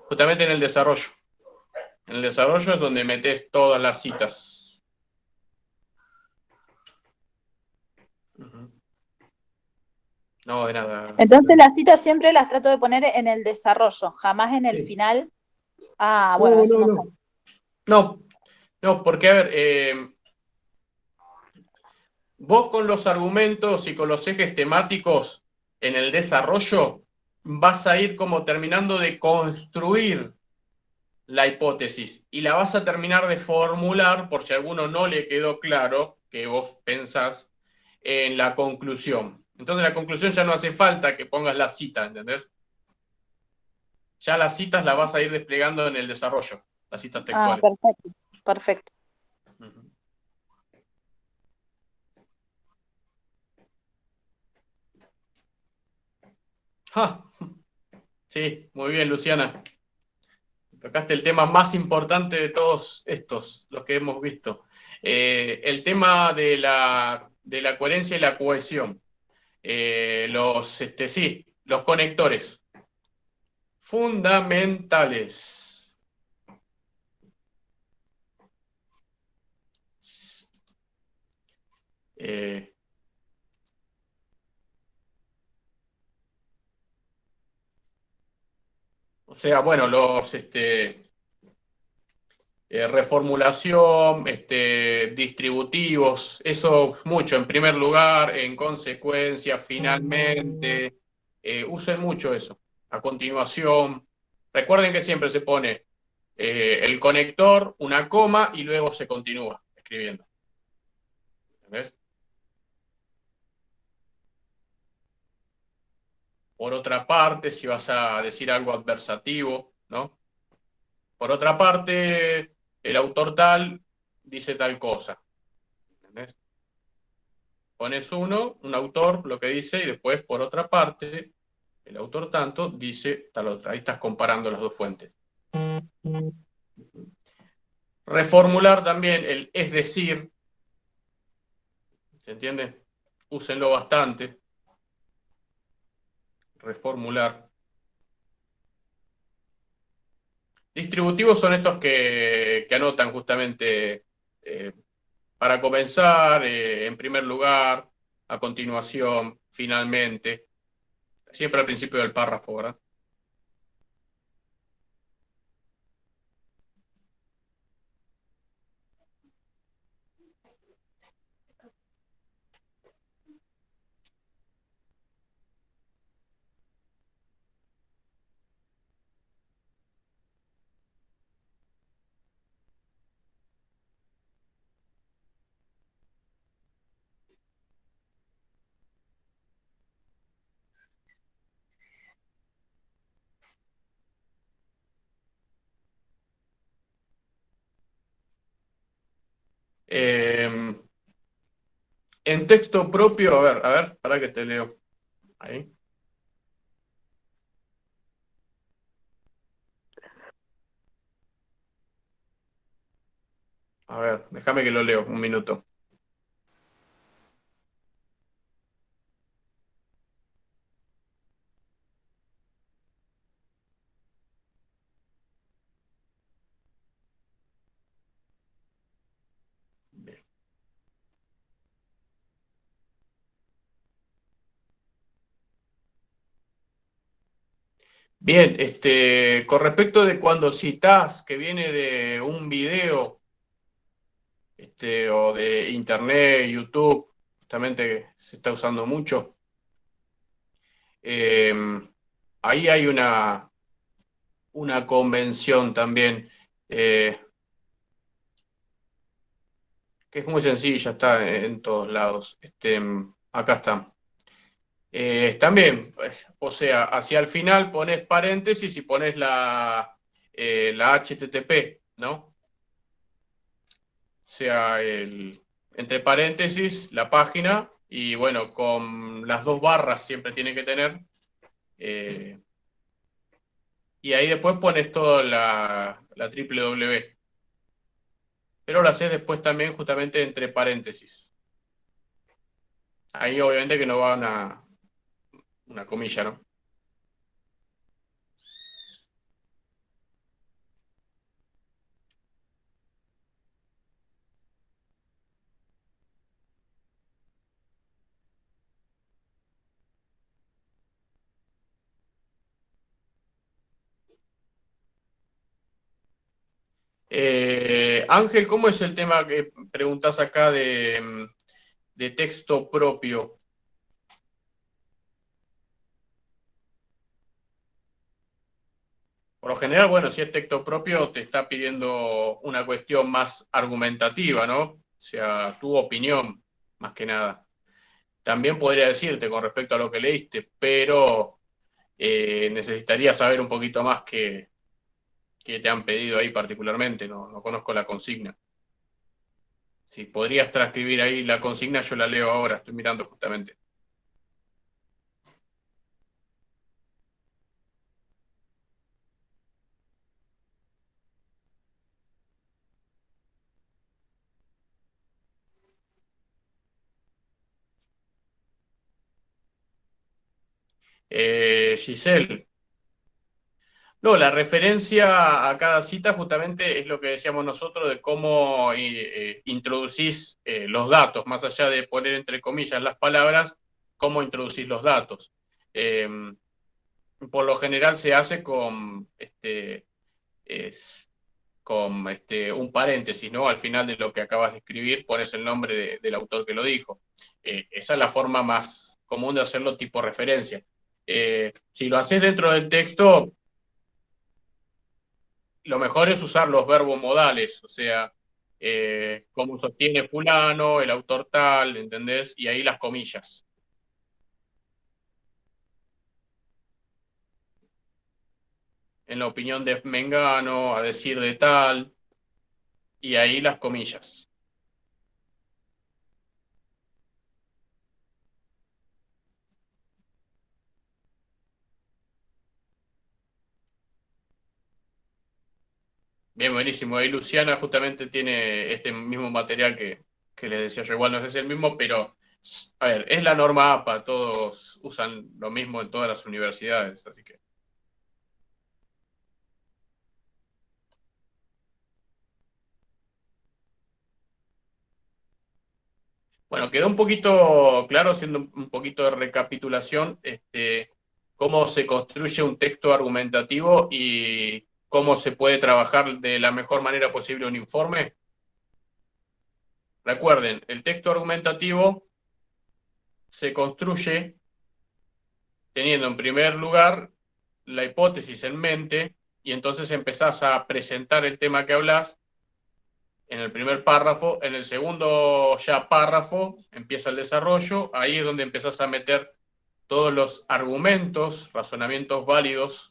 justamente en el desarrollo. En el desarrollo es donde metes todas las citas. No, de nada. Entonces las citas siempre las trato de poner en el desarrollo, jamás en el final. Ah, bueno, eso no sé. No, No, porque, a ver, vos con los argumentos y con los ejes temáticos en el desarrollo vas a ir como terminando de construir la hipótesis y la vas a terminar de formular, por si a alguno no le quedó claro que vos pensás en la conclusión. Entonces la conclusión ya no hace falta que pongas la cita, ¿entendés? Ya las citas las vas a ir desplegando en el desarrollo, las citas Ah, textuales. perfecto, perfecto. Ujú. Ah, sí, muy bien, Luciana. Tocaste el tema más importante de todos estos, los que hemos visto. El tema de la coherencia y la cohesión. Sí, los conectores. Fundamentales. Eh, o sea, bueno, reformulación, distributivos, eso mucho, en primer lugar, en consecuencia, finalmente, usen mucho eso. A continuación, recuerden que siempre se pone el conector, una coma y luego se continúa escribiendo. ¿Ves? Por otra parte, si vas a decir algo adversativo, ¿no? Por otra parte, el autor tal dice tal cosa. ¿Entendés? Pones un autor, lo que dice, y después, por otra parte, el autor tanto dice tal otra. Ahí estás comparando las dos fuentes. Reformular también el es decir, ¿se entiende? Úsenlo bastante. Reformular. Distributivos son estos que anotan justamente para comenzar, en primer lugar, a continuación, finalmente, siempre al principio del párrafo, ¿verdad? En texto propio, a ver, para que te leo. Ahí. A ver, déjame que lo leo, un minuto. Bien, con respecto de cuando citás que viene de un video, o de internet, YouTube, justamente que se está usando mucho, eh, ahí hay una convención también, eh, que es muy sencilla, está en todos lados. Acá está. También, o sea, hacia el final pones paréntesis y pones la HTTP, ¿no? O sea, entre paréntesis, la página, y bueno, con las dos barras siempre tiene que tener. eh, y ahí después pones toda la www. Pero lo haces después también justamente entre paréntesis. Ahí obviamente que no va una comilla, ¿no? Ángel, ¿cómo es el tema que preguntás acá de texto propio? Por lo general, bueno, si es texto propio, te está pidiendo una cuestión más argumentativa, ¿no? O sea, tu opinión, más que nada. También podría decirte con respecto a lo que leíste, pero necesitaría saber un poquito más que te han pedido ahí particularmente, no conozco la consigna. Si podrías transcribir ahí la consigna, yo la leo ahora, estoy mirando justamente. Giselle. No, la referencia a cada cita justamente es lo que decíamos nosotros de cómo introducís los datos, más allá de poner entre comillas las palabras, cómo introducís los datos. Por lo general se hace con un paréntesis, ¿no? Al final de lo que acabas de escribir pones el nombre del autor que lo dijo. Esa es la forma más común de hacerlo tipo referencia. Si lo haces dentro del texto, lo mejor es usar los verbos modales, o sea, cómo sostiene fulano, el autor tal, ¿entendés? Y ahí las comillas. En la opinión de Mengano, a decir de tal, y ahí las comillas. Bien, buenísimo. Ahí Luciana justamente tiene este mismo material que les decía yo. Igual no sé si es el mismo, pero, a ver, es la norma APA. Todos usan lo mismo en todas las universidades, así que... Bueno, quedó un poquito claro, haciendo un poquito de recapitulación, cómo se construye un texto argumentativo y cómo se puede trabajar de la mejor manera posible un informe. Recuerden, el texto argumentativo se construye teniendo en primer lugar la hipótesis en mente y entonces empezás a presentar el tema que hablas en el primer párrafo. En el segundo ya párrafo empieza el desarrollo, ahí es donde empezás a meter todos los argumentos, razonamientos válidos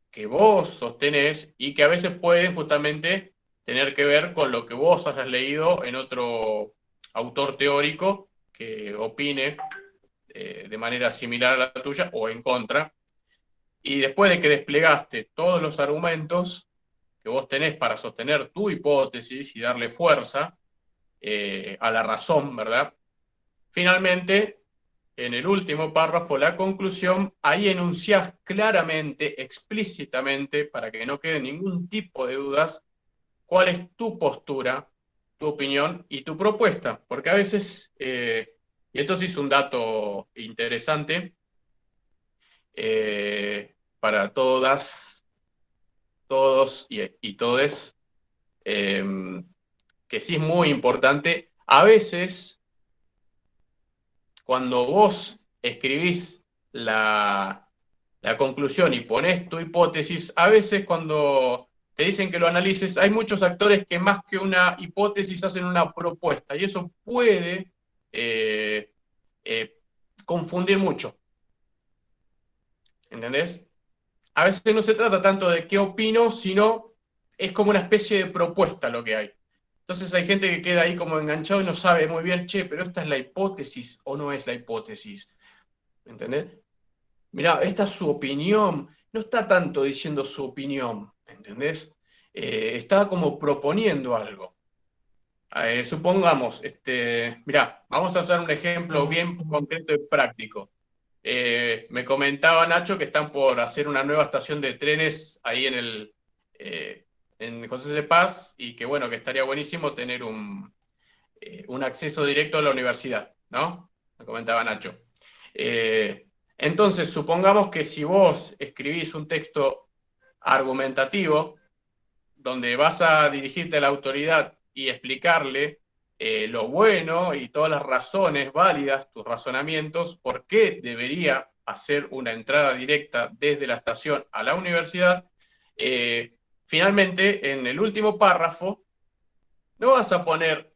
que vos sostenés y que a veces pueden justamente tener que ver con lo que vos hayas leído en otro autor teórico que opine de manera similar a la tuya o en contra. Y después de que desplegaste todos los argumentos que vos tenés para sostener tu hipótesis y darle fuerza a la razón, ¿verdad? Finalmente, en el último párrafo, la conclusión, ahí enunciás claramente, explícitamente, para que no quede ningún tipo de dudas, cuál es tu postura, tu opinión y tu propuesta. Porque a veces, y esto sí es un dato interesante, para todas, todos y todes, que sí es muy importante, a veces cuando vos escribís la conclusión y ponés tu hipótesis, a veces cuando te dicen que lo analices, hay muchos actores que más que una hipótesis hacen una propuesta, y eso puede confundir mucho. ¿Entendés? A veces no se trata tanto de qué opino, sino es como una especie de propuesta lo que hay. Entonces hay gente que queda ahí como enganchado y no sabe muy bien, che, pero esta es la hipótesis o no es la hipótesis. ¿Entendés? Mirá, esta es su opinión. No está tanto diciendo su opinión, ¿entendés? Está como proponiendo algo. Supongamos, mirá, vamos a usar un ejemplo bien concreto y práctico. Me comentaba Nacho que están por hacer una nueva estación de trenes ahí en José de Paz y que bueno, que estaría buenísimo tener un acceso directo a la universidad, ¿no? Me comentaba Nacho. Entonces, supongamos que si vos escribís un texto argumentativo donde vas a dirigirte a la autoridad y explicarle lo bueno y todas las razones válidas, tus razonamientos, por qué debería hacer una entrada directa desde la estación a la universidad, finalmente, en el último párrafo, no vas a poner,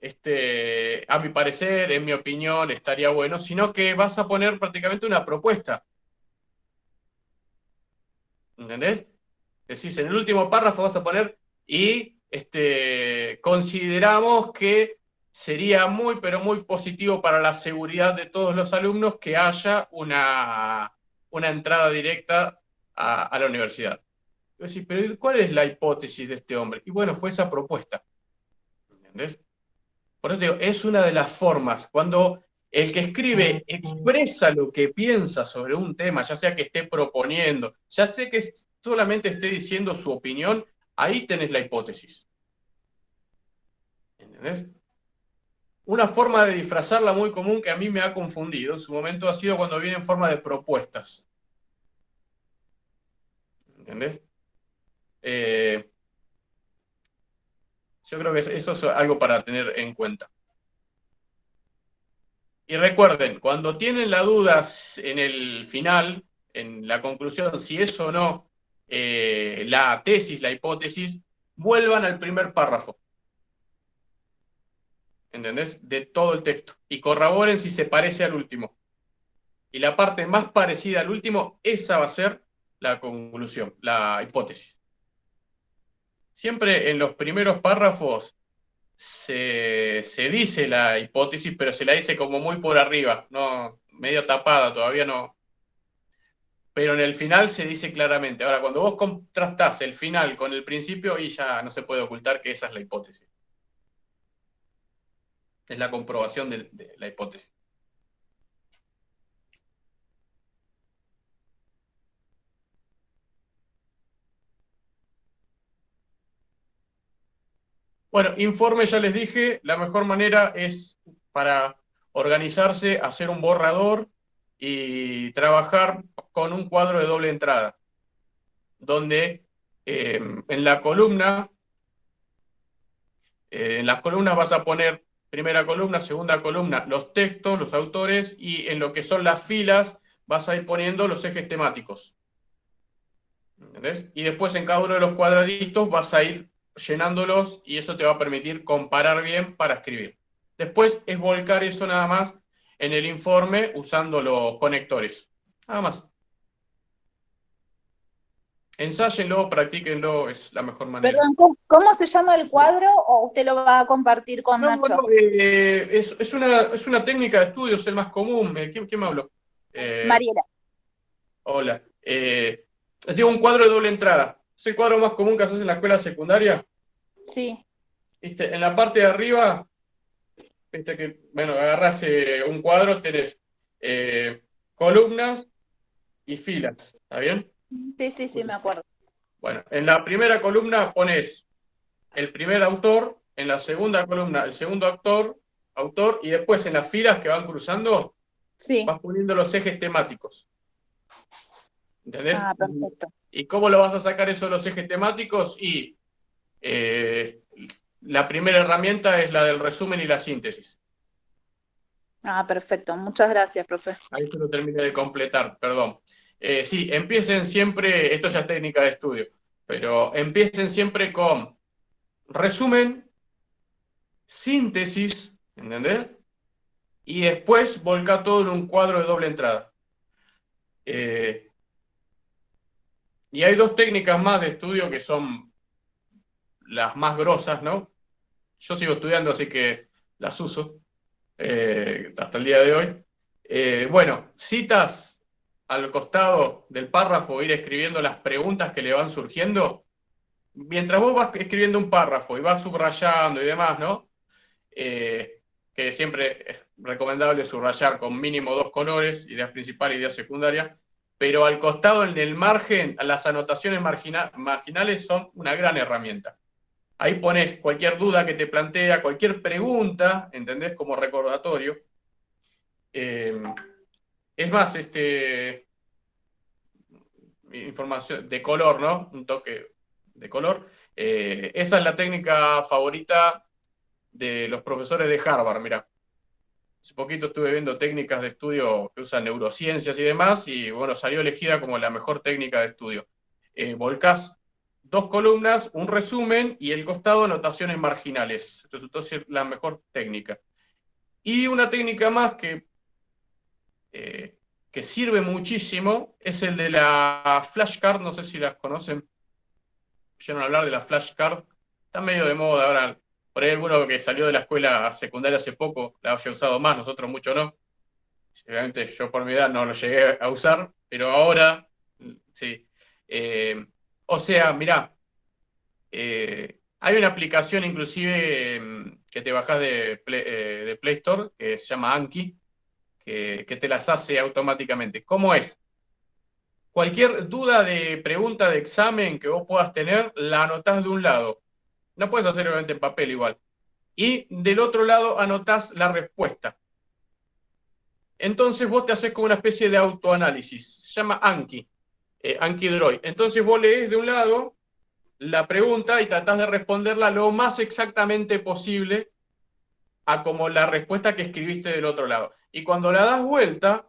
a mi parecer, en mi opinión, estaría bueno, sino que vas a poner prácticamente una propuesta. ¿Entendés? Decís, en el último párrafo vas a poner, y consideramos que sería muy, pero muy positivo para la seguridad de todos los alumnos que haya una entrada directa a la universidad. Decís, pero ¿cuál es la hipótesis de este hombre? Y bueno, fue esa propuesta. ¿Entendés? Por eso te digo, es una de las formas, cuando el que escribe expresa lo que piensa sobre un tema, ya sea que esté proponiendo, ya sea que solamente esté diciendo su opinión, ahí tenés la hipótesis. ¿Entendés? Una forma de disfrazarla muy común que a mí me ha confundido en su momento ha sido cuando viene en forma de propuestas. ¿Entendés? Yo creo que eso es algo para tener en cuenta. Y recuerden, cuando tienen las dudas en el final, en la conclusión, si es o no la tesis, la hipótesis, vuelvan al primer párrafo. ¿Entendés? De todo el texto. Y corroboren si se parece al último. Y la parte más parecida al último, esa va a ser la conclusión, la hipótesis. Siempre en los primeros párrafos se dice la hipótesis, pero se la dice como muy por arriba, no, medio tapada, todavía no. Pero en el final se dice claramente. Ahora, cuando vos contrastás el final con el principio, y ya no se puede ocultar que esa es la hipótesis. Es la comprobación de la hipótesis. Bueno, informe ya les dije, la mejor manera es para organizarse, hacer un borrador y trabajar con un cuadro de doble entrada, donde en las columnas vas a poner primera columna, segunda columna, los textos, los autores, y en lo que son las filas vas a ir poniendo los ejes temáticos. ¿Entendés? Y después en cada uno de los cuadraditos vas a ir llenándolos y eso te va a permitir comparar bien para escribir. Después es volcar eso nada más en el informe usando los conectores. Nada más. Ensáyenlo, practíquenlo, es la mejor manera. Perdón, ¿cómo se llama el cuadro o usted lo va a compartir con No, Nacho? no, es una técnica de estudio, es el más común. ¿Quién me habló? Mariela. Hola. Les digo un cuadro de doble entrada. ¿Es el cuadro más común que haces en la escuela secundaria? Sí. ¿Viste? En la parte de arriba, viste que, bueno, agarrás un cuadro, tenés columnas y filas, ¿está bien? Sí, me acuerdo. Bueno, en la primera columna pones el primer autor, en la segunda columna el segundo autor, y después en las filas que van cruzando, vas poniendo los ejes temáticos. ¿Entendés? Ah, perfecto. ¿Y cómo lo vas a sacar eso de los ejes temáticos? Y la primera herramienta es la del resumen y la síntesis. Ah, perfecto. Muchas gracias, profe. Ahí se lo terminé de completar, perdón. Sí, empiecen siempre, esto ya es técnica de estudio, pero empiecen siempre con resumen, síntesis, ¿entendés? Y después volca todo en un cuadro de doble entrada. Y hay dos técnicas más de estudio que son las más grosas, ¿no? Yo sigo estudiando, así que las uso hasta el día de hoy. Bueno, citas al costado del párrafo, ir escribiendo las preguntas que le van surgiendo. Mientras vos vas escribiendo un párrafo y vas subrayando y demás, ¿no? Que siempre es recomendable subrayar con mínimo 2 colores, ideas principales y ideas secundarias, pero al costado, en el margen, las anotaciones marginales son una gran herramienta. Ahí pones cualquier duda que te plantea, cualquier pregunta, ¿entendés? Como recordatorio. Es más, información de color, ¿no? Un toque de color. Esa es la técnica favorita de los profesores de Harvard, mirá. Hace poquito estuve viendo técnicas de estudio que usan neurociencias y demás, y bueno, salió elegida como la mejor técnica de estudio. Volcás 2 columnas, un resumen, y el costado anotaciones marginales. Resultó ser la mejor técnica. Y una técnica más que sirve muchísimo es el de la flashcard, no sé si las conocen. ¿Oyeron hablar de la flashcard? Está medio de moda ahora. Por ahí alguno que salió de la escuela secundaria hace poco la haya usado más, nosotros mucho no. Obviamente yo por mi edad no lo llegué a usar, pero ahora sí. O sea, mirá, hay una aplicación inclusive que te bajás de Play Store que se llama Anki, que te las hace automáticamente. ¿Cómo es? Cualquier duda de pregunta de examen que vos puedas tener, la anotás de un lado. No puedes hacer obviamente en papel igual. Y del otro lado anotás la respuesta. Entonces vos te haces como una especie de autoanálisis. Se llama Anki, Anki Droid. Entonces vos lees de un lado la pregunta y tratás de responderla lo más exactamente posible a como la respuesta que escribiste del otro lado. Y cuando la das vuelta,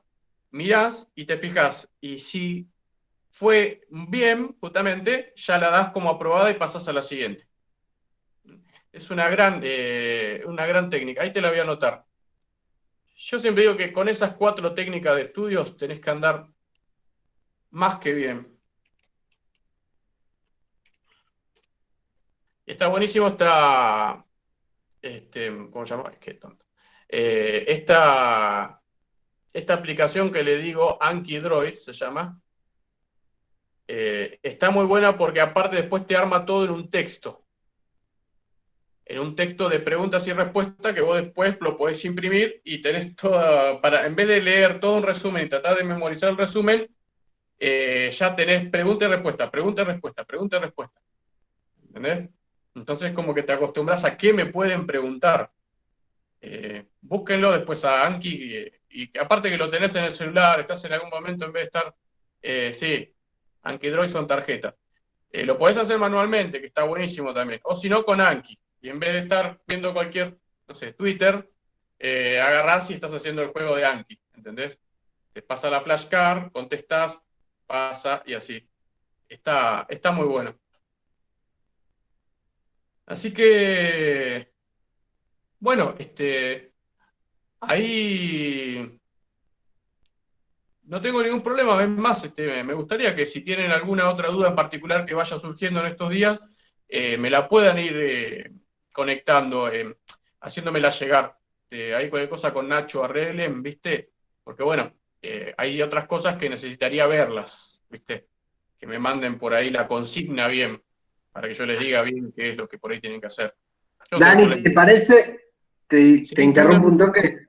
mirás y te fijas, y si fue bien, justamente, ya la das como aprobada y pasás a la siguiente. Es una gran técnica. Ahí te la voy a anotar. Yo siempre digo que con esas 4 técnicas de estudios tenés que andar más que bien. Y está buenísimo ¿cómo se llama? Es que tonto. Esta aplicación que le digo, Anki Droid se llama, está muy buena porque aparte después te arma todo en un texto. En un texto de preguntas y respuestas que vos después lo podés imprimir y tenés toda, en vez de leer todo un resumen y tratar de memorizar el resumen, ya tenés pregunta y respuesta, pregunta y respuesta, pregunta y respuesta. ¿Entendés? Entonces como que te acostumbras a qué me pueden preguntar. Búsquenlo después a Anki y aparte que lo tenés en el celular, estás en algún momento en vez de estar, sí, Anki Droid son tarjetas. Lo podés hacer manualmente, que está buenísimo también, o si no con Anki. Y en vez de estar viendo cualquier, no sé, Twitter, agarrás y estás haciendo el juego de Anki, ¿entendés? Te pasa la flashcard, contestás, pasa y así. Está muy bueno. Así que, bueno, ahí no tengo ningún problema. Es más, me gustaría que si tienen alguna otra duda en particular que vaya surgiendo en estos días, me la puedan ir conectando, haciéndomela llegar. Hay cualquier cosa con Nacho arreglen, ¿viste? Porque bueno, hay otras cosas que necesitaría verlas, ¿viste? Que me manden por ahí la consigna bien, para que yo les diga bien qué es lo que por ahí tienen que hacer. Yo no tengo Dani, problema. ¿te parece? Sí, Te interrumpo un toque.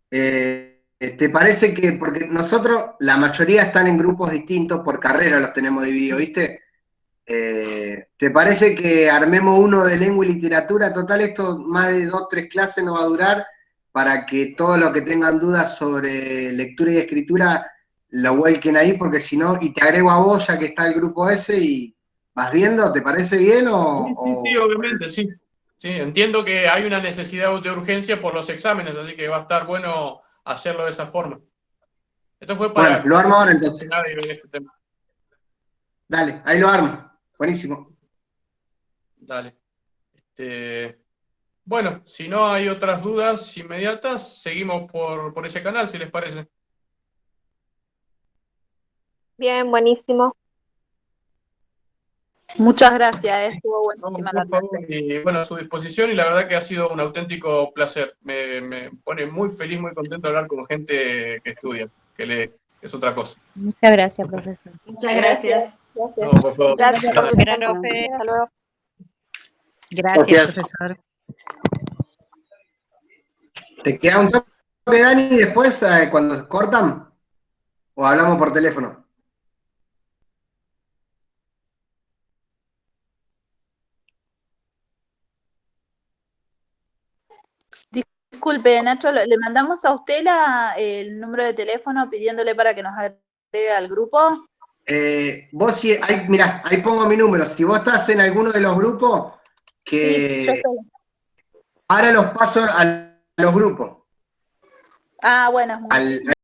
¿Te parece que, porque nosotros, la mayoría están en grupos distintos, por carrera los tenemos divididos, ¿viste? ¿Te parece que armemos uno de lengua y literatura? Total, esto más de 2 o 3 clases no va a durar, para que todos los que tengan dudas sobre lectura y escritura lo vuelquen ahí, porque si no, y te agrego a vos ya que está el grupo ese y vas viendo, ¿te parece bien Sí, obviamente, sí. Sí, entiendo que hay una necesidad de urgencia por los exámenes, así que va a estar bueno hacerlo de esa forma. Esto fue para... Bueno, lo armo ahora entonces. Este tema. Dale, ahí lo armo. Buenísimo. Dale. Bueno, si no hay otras dudas inmediatas, seguimos por ese canal, si les parece. Bien, buenísimo. Muchas gracias, estuvo buenísima la Por favor, clase. y bueno, a su disposición, y la verdad que ha sido un auténtico placer. Me pone muy feliz, muy contento hablar con gente que estudia, es otra cosa. Muchas gracias, profesor. Muchas gracias. No, por favor. Gracias por su Gracias. tiempo. Hasta luego. Gracias, profesor. ¿Te queda un toque, Dani, después cuando cortan? ¿O hablamos por teléfono? Disculpe, Nacho, le mandamos a usted el número de teléfono pidiéndole para que nos agregue al grupo. Vos si, mirá, ahí pongo mi número. Si vos estás en alguno de los grupos, Sí, yo que estoy. ahora los paso a los grupos. Ah, bueno, Al, muchísimas